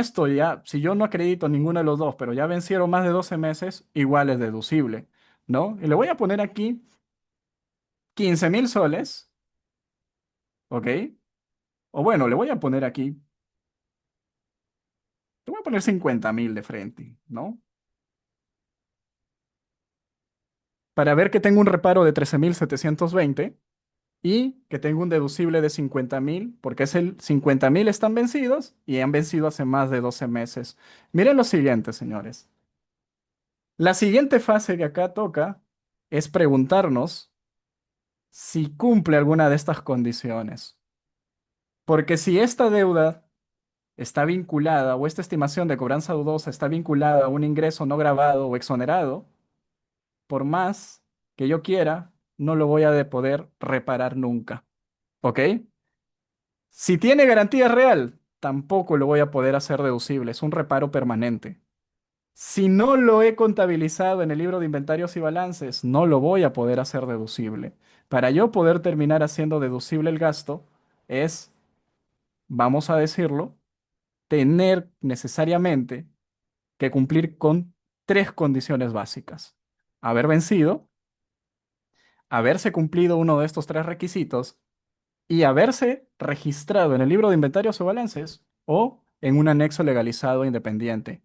[SPEAKER 1] yo no acredito ninguno de los dos, pero ya vencieron más de 12 meses, igual es deducible, ¿no? Y le voy a poner aquí 15.000 soles, ¿ok? O bueno, le voy a poner aquí, le voy a poner 50.000 de frente, ¿no? Para ver que tengo un reparo de 13.720 y que tengo un deducible de 50.000, porque es el 50.000 están vencidos y han vencido hace más de 12 meses. Miren lo siguiente, señores. La siguiente fase que acá toca es preguntarnos si cumple alguna de estas condiciones. Porque si esta deuda está vinculada o esta estimación de cobranza dudosa está vinculada a un ingreso no grabado o exonerado, por más que yo quiera, no lo voy a de poder reparar nunca. ¿Ok? Si tiene garantía real, tampoco lo voy a poder hacer deducible, es un reparo permanente. Si no lo he contabilizado en el libro de inventarios y balances, no lo voy a poder hacer deducible. Para yo poder terminar haciendo deducible el gasto, es, vamos a decirlo, tener necesariamente que cumplir con tres condiciones básicas. Haber vencido, haberse cumplido uno de estos tres requisitos y haberse registrado en el libro de inventarios o balances o en un anexo legalizado independiente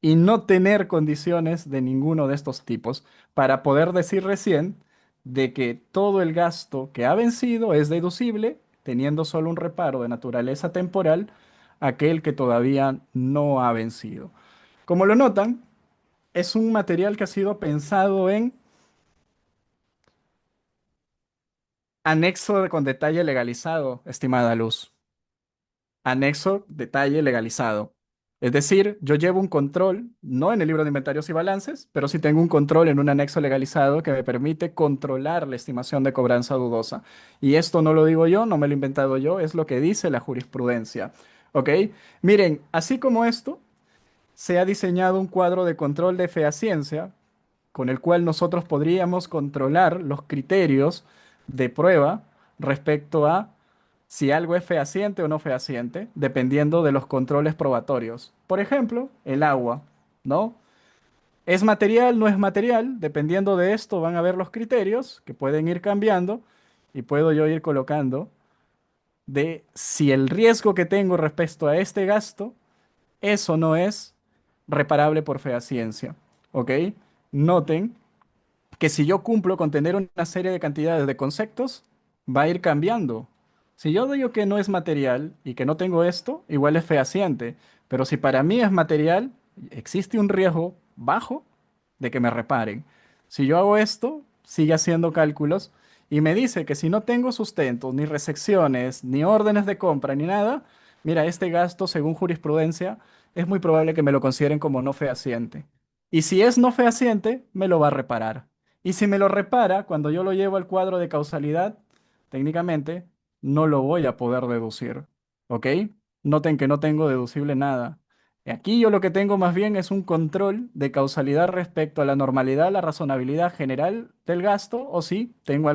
[SPEAKER 1] y no tener condiciones de ninguno de estos tipos para poder decir recién de que todo el gasto que ha vencido es deducible, teniendo solo un reparo de naturaleza temporal, aquel que todavía no ha vencido. Como lo notan, es un material que ha sido pensado en con detalle legalizado, estimada Luz. Anexo detalle legalizado. Es decir, yo llevo un control, no en el libro de inventarios y balances, pero sí tengo un control en un anexo legalizado que me permite controlar la estimación de cobranza dudosa. Y esto no lo digo yo, no me lo he inventado yo, es lo que dice la jurisprudencia. ¿Ok? Miren, así como esto, se ha diseñado un cuadro de control de fehaciencia con el cual nosotros podríamos controlar los criterios de prueba respecto a si algo es fehaciente o no fehaciente, dependiendo de los controles probatorios. Por ejemplo, el agua, ¿no? ¿Es material, no es material? Dependiendo de esto van a ver los criterios que pueden ir cambiando y puedo yo ir colocando de si el riesgo que tengo respecto a este gasto es o no es reparable por fehaciencia. ¿Ok? Noten que si yo cumplo con tener una serie de cantidades de conceptos, va a ir cambiando. Si yo digo que no es material y que no tengo esto, igual es fehaciente. Pero si para mí es material, existe un riesgo bajo de que me reparen. Si yo hago esto, sigue haciendo cálculos y me dice que si no tengo sustentos, ni recepciones, ni órdenes de compra, ni nada, mira, este gasto, según jurisprudencia, es muy probable que me lo consideren como no fehaciente. Y si es no fehaciente, me lo va a reparar. Y si me lo repara, cuando yo lo llevo al cuadro de causalidad, técnicamente no lo voy a poder deducir. ¿Ok? Noten que no tengo deducible nada. Aquí yo lo que tengo más bien es un control de causalidad respecto a la normalidad, la razonabilidad general del gasto, o si tengo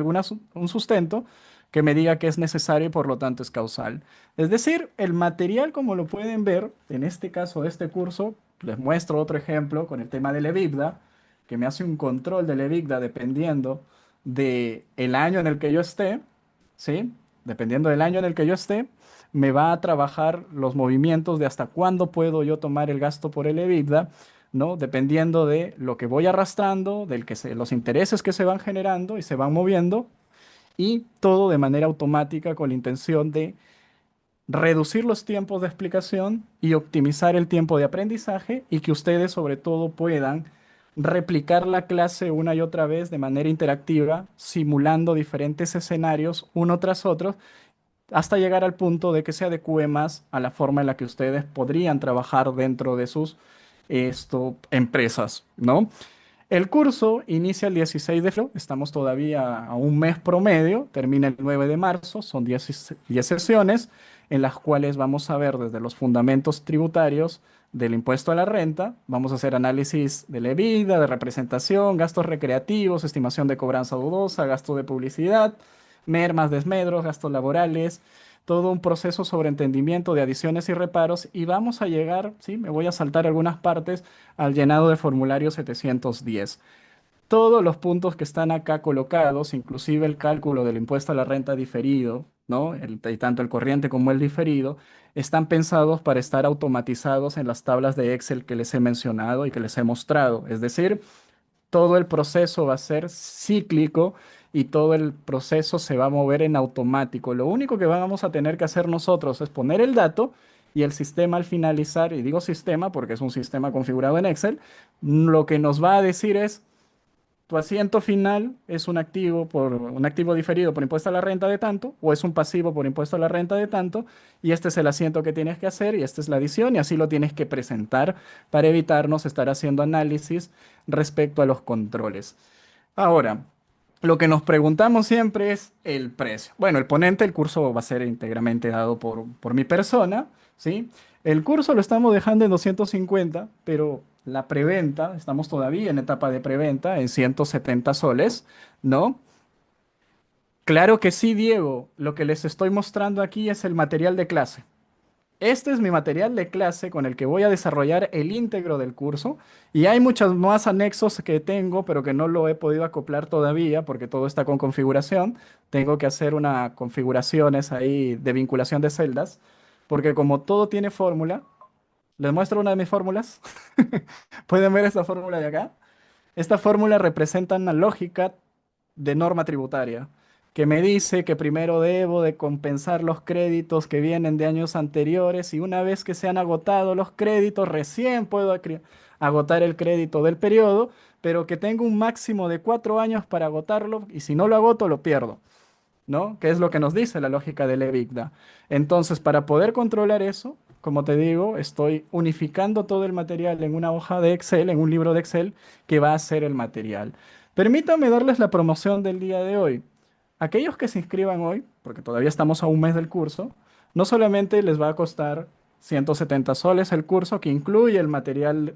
[SPEAKER 1] un sustento que me diga que es necesario y por lo tanto es causal. Es decir, el material, como lo pueden ver, en este caso de este curso, les muestro otro ejemplo con el tema del EBITDA, que me hace un control del EBITDA dependiendo del año en el que yo esté, ¿sí? Dependiendo del año en el que yo esté. me va a trabajar los movimientos de hasta cuándo puedo yo tomar el gasto por el EBITDA, ¿no? Dependiendo de lo que voy arrastrando, los intereses que se van generando y se van moviendo, y todo de manera automática con la intención de reducir los tiempos de explicación y optimizar el tiempo de aprendizaje y que ustedes sobre todo puedan replicar la clase una y otra vez de manera interactiva, simulando diferentes escenarios uno tras otro, hasta llegar al punto de que se adecue más a la forma en la que ustedes podrían trabajar dentro de sus empresas, ¿no? El curso inicia el 16 de febrero, estamos todavía a un mes promedio, termina el 9 de marzo, son 10 sesiones en las cuales vamos a ver desde los fundamentos tributarios del impuesto a la renta, vamos a hacer análisis de la EBITDA, de representación, gastos recreativos, estimación de cobranza dudosa, gasto de publicidad, mermas, desmedros, gastos laborales, todo un proceso sobre entendimiento de adiciones y reparos y vamos a llegar, sí, me voy a saltar algunas partes al llenado de formulario 710. Todos los puntos que están acá colocados, inclusive el cálculo del impuesto a la renta diferido, ¿no? Tanto el corriente como el diferido, están pensados para estar automatizados en las tablas de Excel que les he mencionado y que les he mostrado. Es decir, todo el proceso va a ser cíclico y todo el proceso se va a mover en automático. Lo único que vamos a tener que hacer nosotros es poner el dato y el sistema al finalizar, y digo sistema porque es un sistema configurado en Excel, lo que nos va a decir es tu asiento final es un activo diferido por impuesto a la renta de tanto, o es un pasivo por impuesto a la renta de tanto, y este es el asiento que tienes que hacer, y esta es la adición, y así lo tienes que presentar para evitarnos estar haciendo análisis respecto a los controles. Ahora, lo que nos preguntamos siempre es el precio. Bueno, el ponente, el curso va a ser íntegramente dado por mi persona, ¿sí? El curso lo estamos dejando en 250, pero la preventa, estamos todavía en etapa de preventa, en 170 soles, ¿no? Claro que sí, Diego, lo que les estoy mostrando aquí es el material de clase. Este es mi material de clase con el que voy a desarrollar el íntegro del curso y hay muchos más anexos que tengo, pero que no lo he podido acoplar todavía porque todo está con configuración. Tengo que hacer una configuraciones ahí de vinculación de celdas, porque como todo tiene fórmula, les muestro una de mis fórmulas. ¿Pueden ver esta fórmula de acá? Esta fórmula representa una lógica de norma tributaria que me dice que primero debo de compensar los créditos que vienen de años anteriores y una vez que se han agotado los créditos, recién puedo agotar el crédito del periodo, pero que tengo un máximo de 4 años para agotarlo y si no lo agoto lo pierdo. ¿No? Que es lo que nos dice la lógica del EBITDA. Entonces, para poder controlar eso, como te digo, estoy unificando todo el material en una hoja de Excel, en un libro de Excel, que va a ser el material. Permítame darles la promoción del día de hoy. Aquellos que se inscriban hoy, porque todavía estamos a un mes del curso, no solamente les va a costar 170 soles el curso, que incluye el material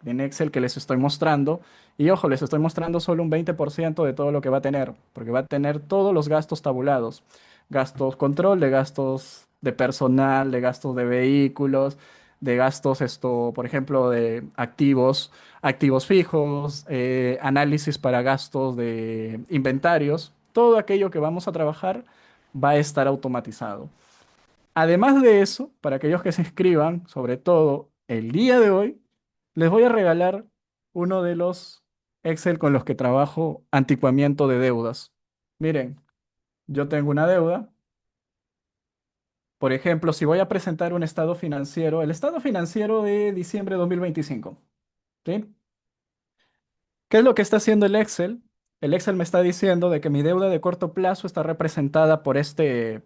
[SPEAKER 1] en Excel que les estoy mostrando, y ojo, les estoy mostrando solo un 20% de todo lo que va a tener, porque va a tener todos los gastos tabulados. Gastos control, de gastos de personal, de gastos de vehículos, de gastos, por ejemplo, de activos fijos, análisis para gastos de inventarios. Todo aquello que vamos a trabajar va a estar automatizado. Además de eso, para aquellos que se inscriban, sobre todo el día de hoy, les voy a regalar uno de los Excel con los que trabajo anticuamiento de deudas. Miren, yo tengo una deuda. Por ejemplo, si voy a presentar un estado financiero, el estado financiero de diciembre de 2025, ¿sí? ¿Qué es lo que está haciendo el Excel? El Excel me está diciendo de que mi deuda de corto plazo está representada por este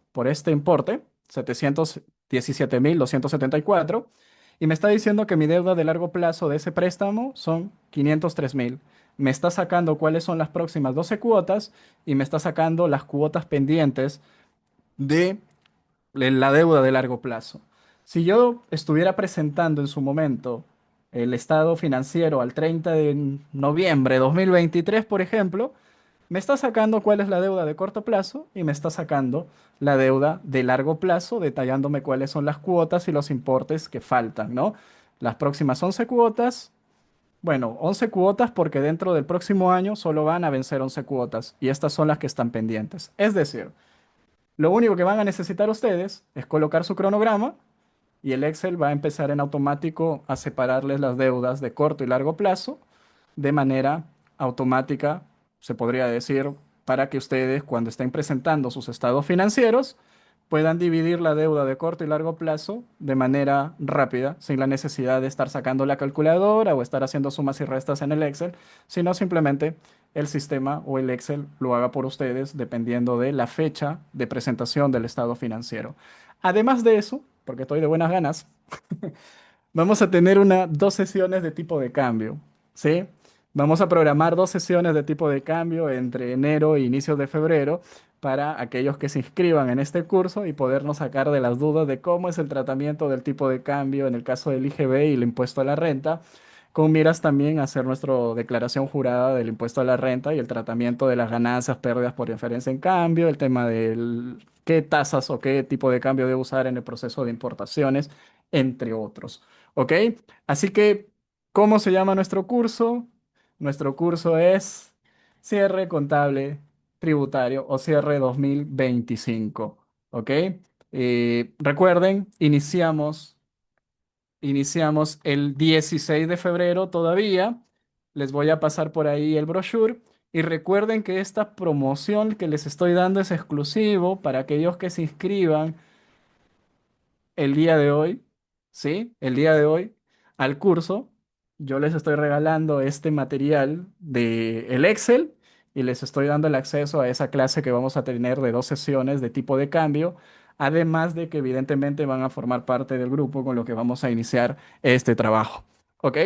[SPEAKER 1] importe, 717.274, y me está diciendo que mi deuda de largo plazo de ese préstamo son 503.000. Me está sacando cuáles son las próximas 12 cuotas y me está sacando las cuotas pendientes de la deuda de largo plazo. Si yo estuviera presentando en su momento el estado financiero al 30 de noviembre de 2023, por ejemplo, me está sacando cuál es la deuda de corto plazo y me está sacando la deuda de largo plazo, detallándome cuáles son las cuotas y los importes que faltan, ¿no? Las próximas 11 cuotas, bueno, 11 cuotas porque dentro del próximo año solo van a vencer 11 cuotas y estas son las que están pendientes. Es decir, Lo único que van a necesitar ustedes es colocar su cronograma y el Excel va a empezar en automático a separarles las deudas de corto y largo plazo de manera automática, se podría decir, para que ustedes cuando estén presentando sus estados financieros puedan dividir la deuda de corto y largo plazo de manera rápida, sin la necesidad de estar sacando la calculadora o estar haciendo sumas y restas en el Excel, sino simplemente el sistema o el Excel lo haga por ustedes dependiendo de la fecha de presentación del estado financiero. Además de eso, porque estoy de buenas ganas, vamos a tener dos sesiones de tipo de cambio, ¿sí? Vamos a programar dos sesiones de tipo de cambio entre enero e inicios de febrero para aquellos que se inscriban en este curso y podernos sacar de las dudas de cómo es el tratamiento del tipo de cambio en el caso del IGB y el impuesto a la renta, con miras también a hacer nuestra declaración jurada del impuesto a la renta y el tratamiento de las ganancias, pérdidas por inferencia en cambio, el tema del qué tasas o qué tipo de cambio debe usar en el proceso de importaciones, entre otros. ¿Ok? Así que, ¿cómo se llama nuestro curso? Nuestro curso es Cierre Contable Tributario o Cierre 2025. ¿Ok? Recuerden, iniciamos el 16 de febrero todavía. Les voy a pasar por ahí el brochure. Y recuerden que esta promoción que les estoy dando es exclusivo para aquellos que se inscriban el día de hoy, ¿sí? El día de hoy al curso, yo les estoy regalando este material de el Excel y les estoy dando el acceso a esa clase que vamos a tener de dos sesiones de tipo de cambio, además de que evidentemente van a formar parte del grupo con lo que vamos a iniciar este trabajo, ¿ok?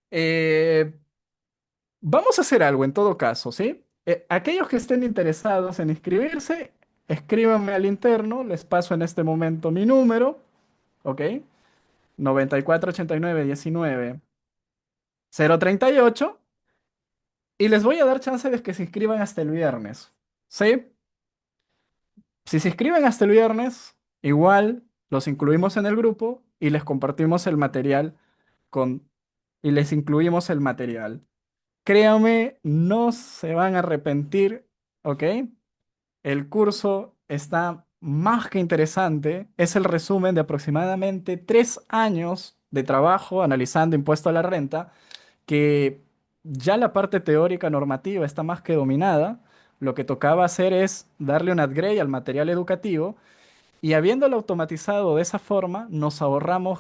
[SPEAKER 1] Eh, Vamos a hacer algo en todo caso, ¿sí? Aquellos que estén interesados en inscribirse, escríbanme al interno, les paso en este momento mi número. ¿Ok? 9489 19 038 y les voy a dar chance de que se inscriban hasta el viernes. ¿Sí? Si se inscriben hasta el viernes, igual los incluimos en el grupo y les compartimos el material con y les incluimos el material. Créanme, no se van a arrepentir, ¿ok? El curso está más que interesante. Es el resumen de aproximadamente 3 años de trabajo analizando impuesto a la renta, que ya la parte teórica normativa está más que dominada. Lo que tocaba hacer es darle un upgrade al material educativo y habiéndolo automatizado de esa forma, nos ahorramos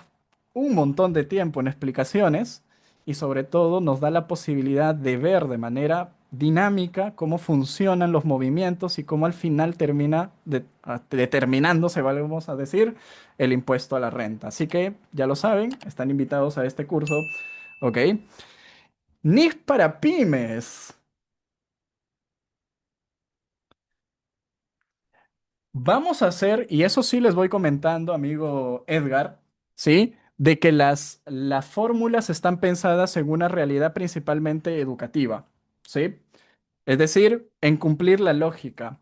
[SPEAKER 1] un montón de tiempo en explicaciones y sobre todo nos da la posibilidad de ver de manera dinámica cómo funcionan los movimientos y cómo al final termina determinándose, vamos a decir, el impuesto a la renta. Así que ya lo saben, están invitados a este curso. ¿Ok? NIF para pymes. Vamos a hacer, y eso sí les voy comentando, amigo Edgar, ¿sí? De que las fórmulas están pensadas en una realidad principalmente educativa, ¿sí? Es decir, en cumplir la lógica.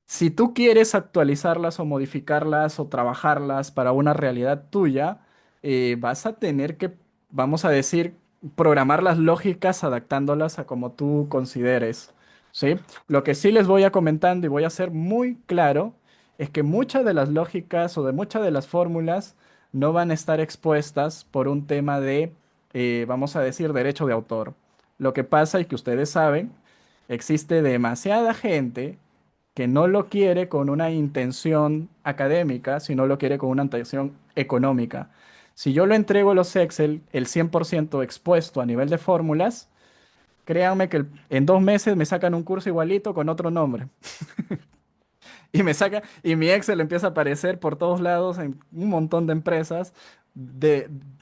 [SPEAKER 1] Si tú quieres actualizarlas o modificarlas o trabajarlas para una realidad tuya, vas a tener que, vamos a decir, programar las lógicas adaptándolas a como tú consideres, ¿sí? Lo que sí les voy a comentando y voy a ser muy claro es que muchas de las lógicas o de muchas de las fórmulas no van a estar expuestas por un tema de, vamos a decir, derecho de autor. Lo que pasa y que ustedes saben, existe demasiada gente que no lo quiere con una intención académica, sino lo quiere con una intención económica. Si yo le entrego los Excel el 100% expuesto a nivel de fórmulas, créanme que en 2 meses me sacan un curso igualito con otro nombre. Y mi Excel empieza a aparecer por todos lados en un montón de empresas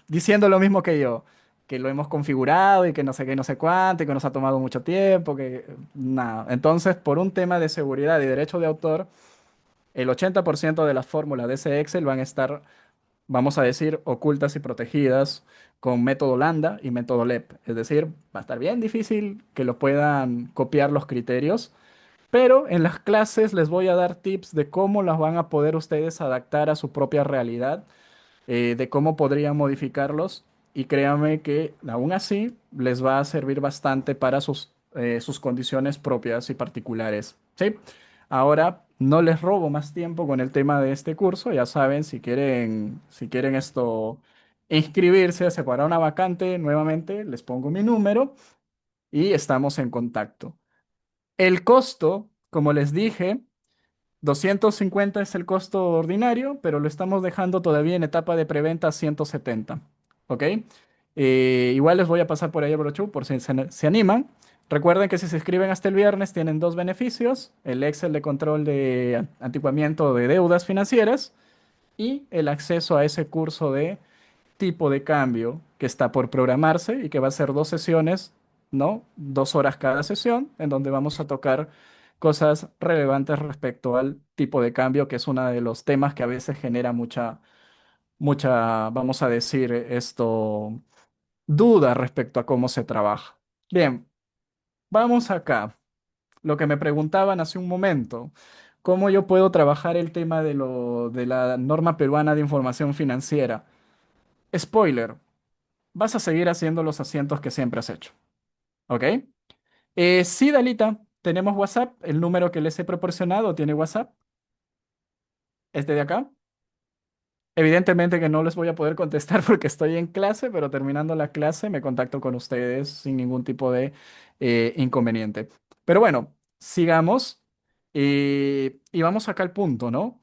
[SPEAKER 1] diciendo lo mismo que yo, que lo hemos configurado y que no sé qué, y no sé cuánto, y que nos ha tomado mucho tiempo, que nada. Entonces, por un tema de seguridad y derecho de autor, el 80% de las fórmulas de ese Excel van a estar, vamos a decir, ocultas y protegidas con método Lambda y método LEP. Es decir, va a estar bien difícil que lo puedan copiar los criterios, pero en las clases les voy a dar tips de cómo las van a poder ustedes adaptar a su propia realidad, de cómo podrían modificarlos y créanme que aún así les va a servir bastante para sus condiciones propias y particulares. ¿Sí? Ahora, No les robo más tiempo con el tema de este curso. Ya saben, si quieren esto, inscribirse, separar una vacante, nuevamente les pongo mi número y estamos en contacto. El costo, como les dije, 250 es el costo ordinario, pero lo estamos dejando todavía en etapa de preventa a 170. ¿Ok? Igual les voy a pasar por ahí el brochure por si se animan. Recuerden que si se inscriben hasta el viernes tienen dos beneficios: el Excel de control de anticuamiento de deudas financieras y el acceso a ese curso de tipo de cambio que está por programarse y que va a ser dos sesiones, ¿no? 2 horas cada sesión, en donde vamos a tocar cosas relevantes respecto al tipo de cambio, que es uno de los temas que a veces genera mucha, vamos a decir esto, duda respecto a cómo se trabaja. Bien, vamos acá. Lo que me preguntaban hace un momento, ¿cómo yo puedo trabajar el tema de la norma peruana de información financiera? Spoiler. Vas a seguir haciendo los asientos que siempre has hecho. ¿Ok? Sí, Dalita, tenemos WhatsApp. El número que les he proporcionado tiene WhatsApp. Este de acá. Evidentemente que no les voy a poder contestar porque estoy en clase, pero terminando la clase me contacto con ustedes sin ningún tipo de inconveniente. Pero bueno, sigamos. Y vamos acá al punto, ¿no?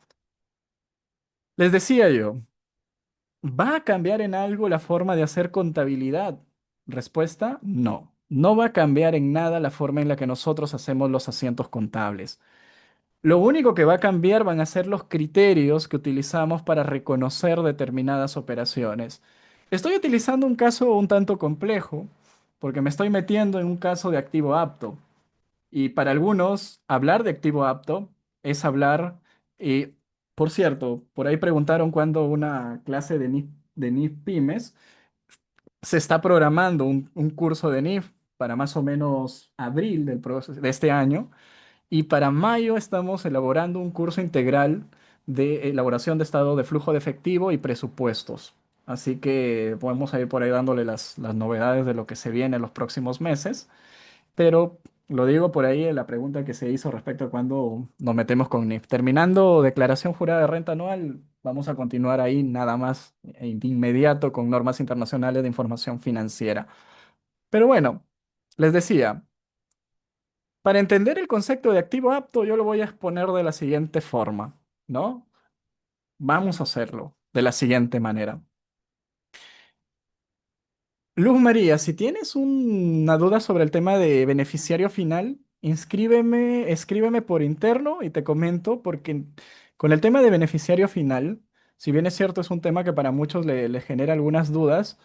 [SPEAKER 1] Les decía yo. ¿Va a cambiar en algo la forma de hacer contabilidad? Respuesta, no. No va a cambiar en nada la forma en la que nosotros hacemos los asientos contables. Lo único que va a cambiar van a ser los criterios que utilizamos para reconocer determinadas operaciones. Estoy utilizando un caso un tanto complejo porque me estoy metiendo en un caso de activo apto. Y para algunos, hablar de activo apto es hablar, y por cierto, por ahí preguntaron cuándo una clase de NIF Pymes. Se está programando un curso de NIF para más o menos abril de este año. Y para mayo estamos elaborando un curso integral de elaboración de estado de flujo de efectivo y presupuestos. Así que podemos ir por ahí dándole las novedades de lo que se viene en los próximos meses. Pero lo digo por ahí en la pregunta que se hizo respecto a cuándo nos metemos con NIF. Terminando declaración jurada de renta anual, vamos a continuar ahí nada más de inmediato con normas internacionales de información financiera. Pero bueno, les decía, para entender el concepto de activo apto, yo lo voy a exponer de la siguiente forma, ¿no? Vamos a hacerlo de la siguiente manera. Luz María, si tienes una duda sobre el tema de beneficiario final, escríbeme por interno y te comento, porque con el tema de beneficiario final, si bien es cierto, es un tema que para muchos le genera algunas dudas,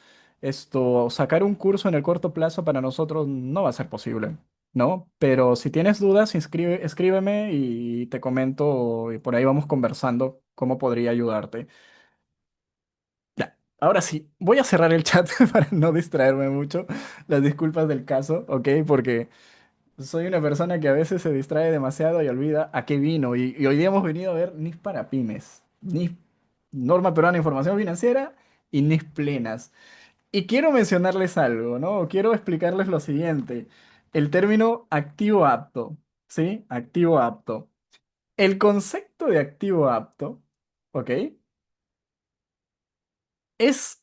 [SPEAKER 1] sacar un curso en el corto plazo para nosotros no va a ser posible, ¿no? Pero si tienes dudas, escríbeme y te comento y por ahí vamos conversando cómo podría ayudarte. Ya, ahora sí, voy a cerrar el chat para no distraerme mucho. Las disculpas del caso, ¿ok? Porque soy una persona que a veces se distrae demasiado y olvida a qué vino. Y hoy día hemos venido a ver NIF para pymes, NIF, Norma Peruana de Información Financiera y NIF plenas. Y quiero mencionarles algo, ¿no? Quiero explicarles lo siguiente. El término activo apto, ¿sí? Activo apto. El concepto de activo apto, ¿ok? Es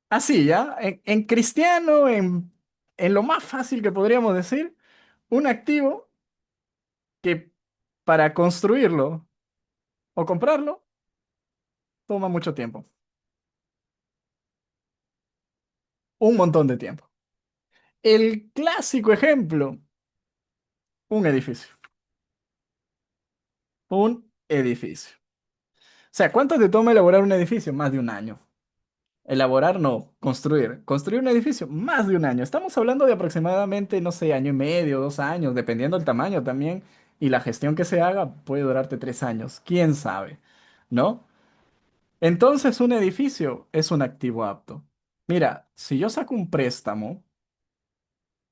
[SPEAKER 1] así, ¿ya? En cristiano, en lo más fácil que podríamos decir, un activo que para construirlo o comprarlo toma mucho tiempo, un montón de tiempo. El clásico ejemplo, un edificio, un edificio. O sea, ¿cuánto te toma elaborar un edificio? Más de un año. Elaborar, no, construir. Construir un edificio, más de un año. Estamos hablando de aproximadamente, no sé, año y medio, 2 años, dependiendo del tamaño también. Y la gestión que se haga puede durarte 3 años, quién sabe, ¿no? Entonces, un edificio es un activo apto. Mira, si yo saco un préstamo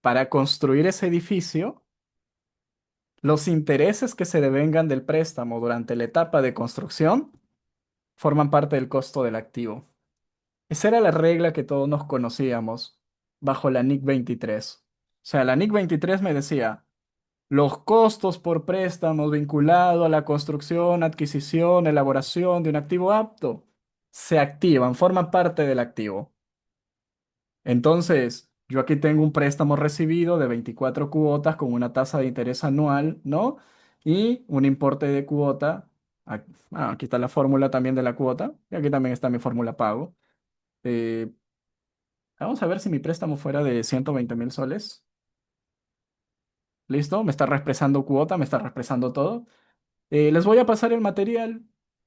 [SPEAKER 1] para construir ese edificio, los intereses que se devengan del préstamo durante la etapa de construcción forman parte del costo del activo. Esa era la regla que todos nos conocíamos bajo la NIC 23. O sea, la NIC 23 me decía, Los costos por préstamos vinculados a la construcción, adquisición, elaboración de un activo apto se activan, forman parte del activo. Entonces, yo aquí tengo un préstamo recibido de 24 cuotas con una tasa de interés anual, ¿no? Y un importe de cuota. Aquí está la fórmula también de la cuota. Y aquí también está mi fórmula pago. Eh, Vamos a ver si mi préstamo fuera de 120.000 soles. ¿Listo? Me está expresando cuota, me está expresando todo. Les voy a pasar el material.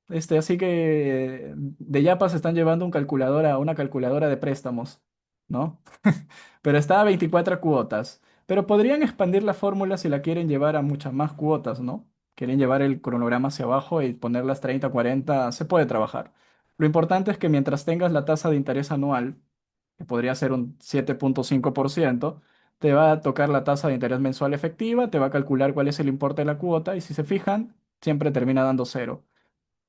[SPEAKER 1] Así que de Yapa se están llevando una calculadora de préstamos, ¿no? Pero está a 24 cuotas. Pero podrían expandir la fórmula si la quieren llevar a muchas más cuotas, ¿no? Quieren llevar el cronograma hacia abajo y poner las 30, 40, se puede trabajar. Lo importante es que mientras tengas la tasa de interés anual, que podría ser un 7,5%, te va a tocar la tasa de interés mensual efectiva, te va a calcular cuál es el importe de la cuota y si se fijan, siempre termina dando cero,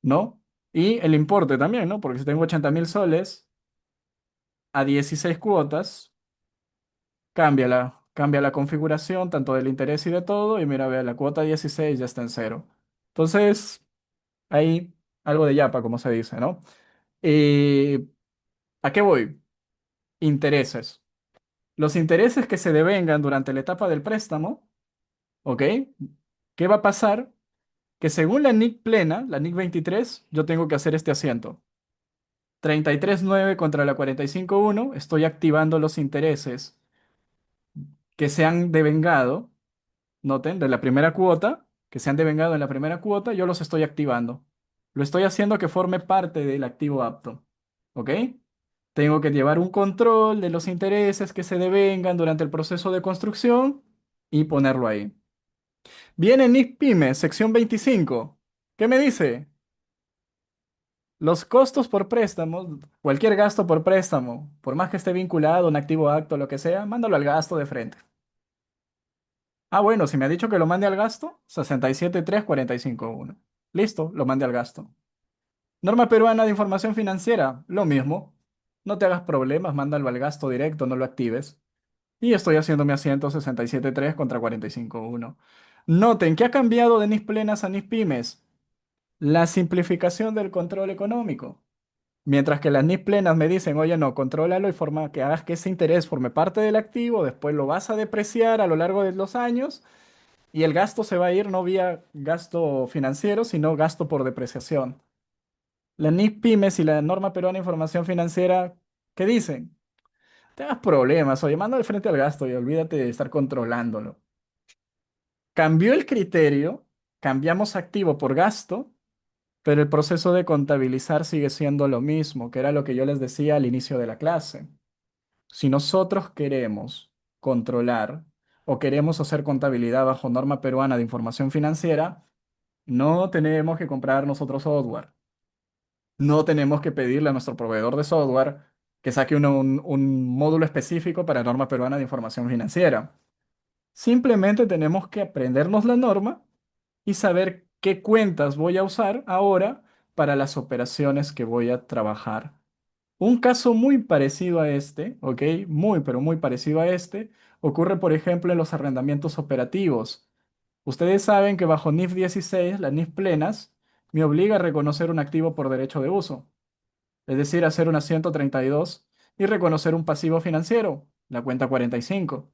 [SPEAKER 1] ¿no? Y el importe también, ¿no? Porque si tengo 80.000 soles a 16 cuotas, cambia la configuración tanto del interés y de todo y mira, ve, la cuota 16 ya está en cero. Entonces, ahí algo de yapa, como se dice, ¿no? Eh, ¿A qué voy? Intereses. Los intereses que se devengan durante la etapa del préstamo, ¿ok? ¿Qué va a pasar? Que según la NIC plena, la NIC 23, yo tengo que hacer este asiento. 33,9 contra la 45,1, estoy activando los intereses que se han devengado, noten, de la primera cuota, que se han devengado en la primera cuota, yo los estoy activando. Lo estoy haciendo que forme parte del activo apto, ¿ok? Tengo que llevar un control de los intereses que se devengan durante el proceso de construcción y ponerlo ahí. Viene Nick Pymes, sección 25. ¿Qué me dice? Los costos por préstamo, cualquier gasto por préstamo, por más que esté vinculado a un activo acto o lo que sea, mándalo al gasto de frente. Ah, bueno, si me ha dicho que lo mande al gasto, 67.345.1. Listo, lo mande al gasto. Norma peruana de información financiera, lo mismo. No te hagas problemas, mándalo al gasto directo, no lo actives. Y estoy haciendo mi asiento 67.3 contra 45.1. Noten que ha cambiado de NIS plenas a NIS pymes. La simplificación del control económico. Mientras que las NIS plenas me dicen, oye, no, contrólalo y forma que hagas que ese interés forme parte del activo, después lo vas a depreciar a lo largo de los años y el gasto se va a ir no vía gasto financiero, sino gasto por depreciación. La NIS pymes y la norma peruana de información financiera, ¿qué dicen? Te das problemas, oye, manda al frente al gasto y olvídate de estar controlándolo. Cambió el criterio, cambiamos activo por gasto, pero el proceso de contabilizar sigue siendo lo mismo, que era lo que yo les decía al inicio de la clase. Si nosotros queremos controlar o queremos hacer contabilidad bajo norma peruana de información financiera, no tenemos que comprar nosotros software. No tenemos que pedirle a nuestro proveedor de software que saque un módulo específico para norma peruana de información financiera. Simplemente tenemos que aprendernos la norma y saber qué cuentas voy a usar ahora para las operaciones que voy a trabajar. Un caso muy parecido a este, ¿ok? Muy, pero muy parecido a este, ocurre, por ejemplo, en los arrendamientos operativos. Ustedes saben que bajo NIF 16, las NIF plenas, me obliga a reconocer un activo por derecho de uso, es decir, hacer una 132 y reconocer un pasivo financiero, la cuenta 45.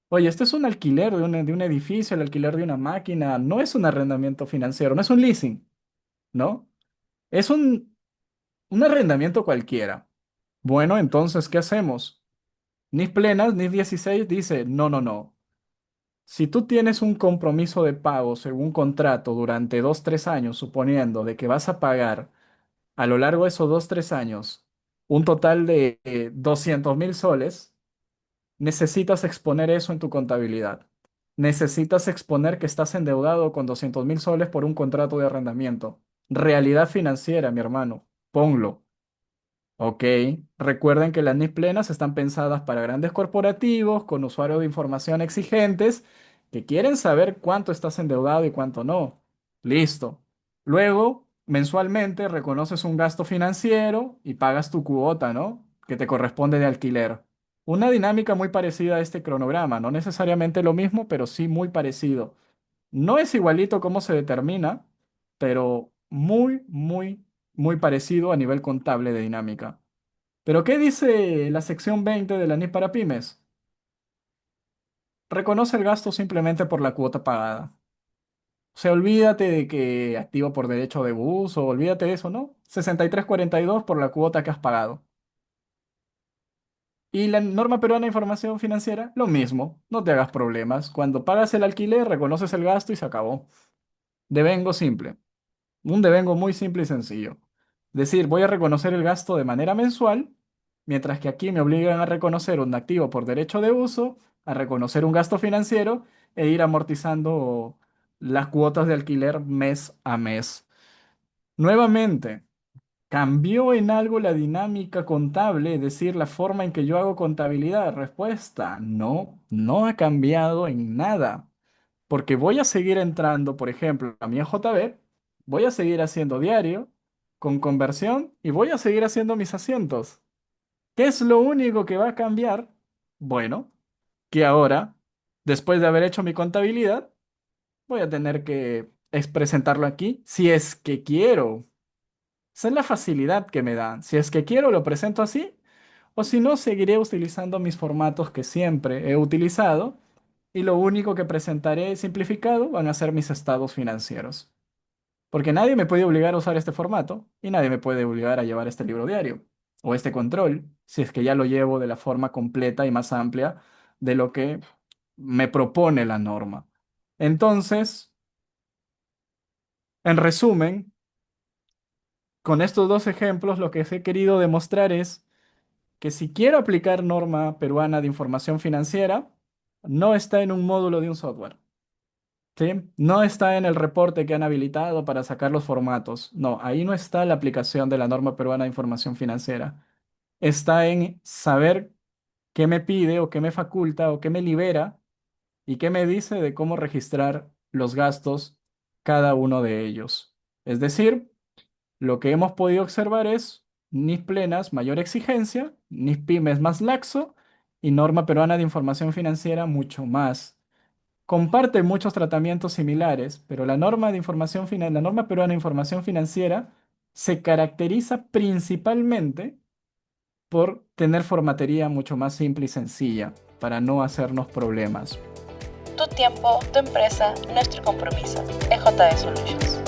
[SPEAKER 1] Oye, este es un alquiler de un edificio, el alquiler de una máquina, no es un arrendamiento financiero, no es un leasing, ¿no? Es un arrendamiento cualquiera. Bueno, entonces, ¿qué hacemos? NIF plenas, NIF 16 dice, no, no, no. Si tú tienes un compromiso de pago según contrato durante 2, 3 años, suponiendo de que vas a pagar a lo largo de esos 2, 3 años un total de 200.000 soles, necesitas exponer eso en tu contabilidad. Necesitas exponer que estás endeudado con 200.000 soles por un contrato de arrendamiento. Realidad financiera, mi hermano. Ponlo. Ok, recuerden que las NIS plenas están pensadas para grandes corporativos con usuarios de información exigentes que quieren saber cuánto estás endeudado y cuánto no. Listo. Luego, mensualmente reconoces un gasto financiero y pagas tu cuota, ¿no? Que te corresponde de alquiler. Una dinámica muy parecida a este cronograma, no necesariamente lo mismo, pero sí muy parecido. No es igualito cómo se determina, pero muy, muy, muy parecido a nivel contable de dinámica. ¿Pero qué dice la sección 20 de la NIF para pymes? Reconoce el gasto simplemente por la cuota pagada. O sea, olvídate de que activo por derecho de uso, olvídate de eso, ¿no? 63,42 por la cuota que has pagado. Y la norma peruana de información financiera, lo mismo, no te hagas problemas. Cuando pagas el alquiler, reconoces el gasto y se acabó. Devengo simple. Un devengo muy simple y sencillo. Decir, voy a reconocer el gasto de manera mensual, mientras que aquí me obligan a reconocer un activo por derecho de uso, a reconocer un gasto financiero e ir amortizando las cuotas de alquiler mes a mes. Nuevamente, ¿cambió en algo la dinámica contable, es decir, la forma en que yo hago contabilidad? Respuesta, no, no ha cambiado en nada. Porque voy a seguir entrando, por ejemplo, a mi JB, voy a seguir haciendo diario con conversión y voy a seguir haciendo mis asientos. ¿Qué es lo único que va a cambiar? Bueno, que ahora, después de haber hecho mi contabilidad, voy a tener que presentarlo aquí si es que quiero. Esa es la facilidad que me dan. Si es que quiero, lo presento así, o si no, seguiré utilizando mis formatos que siempre he utilizado y lo único que presentaré simplificado van a ser mis estados financieros. Porque nadie me puede obligar a usar este formato y nadie me puede obligar a llevar este libro diario o este control, si es que ya lo llevo de la forma completa y más amplia de lo que me propone la norma. Entonces, en resumen, con estos dos ejemplos, lo que os he querido demostrar es que si quiero aplicar norma peruana de información financiera, no está en un módulo de un software. ¿Sí? No está en el reporte que han habilitado para sacar los formatos. No, ahí no está la aplicación de la norma peruana de información financiera. Está en saber qué me pide o qué me faculta o qué me libera y qué me dice de cómo registrar los gastos cada uno de ellos. Es decir, lo que hemos podido observar es NIF plenas, mayor exigencia, NIF pymes más laxo y norma peruana de información financiera mucho más. Comparte muchos tratamientos similares, pero la norma peruana de información financiera se caracteriza principalmente por tener formatería mucho más simple y sencilla, para no hacernos problemas.
[SPEAKER 2] Tu tiempo, tu empresa, nuestro compromiso. EJD Solutions.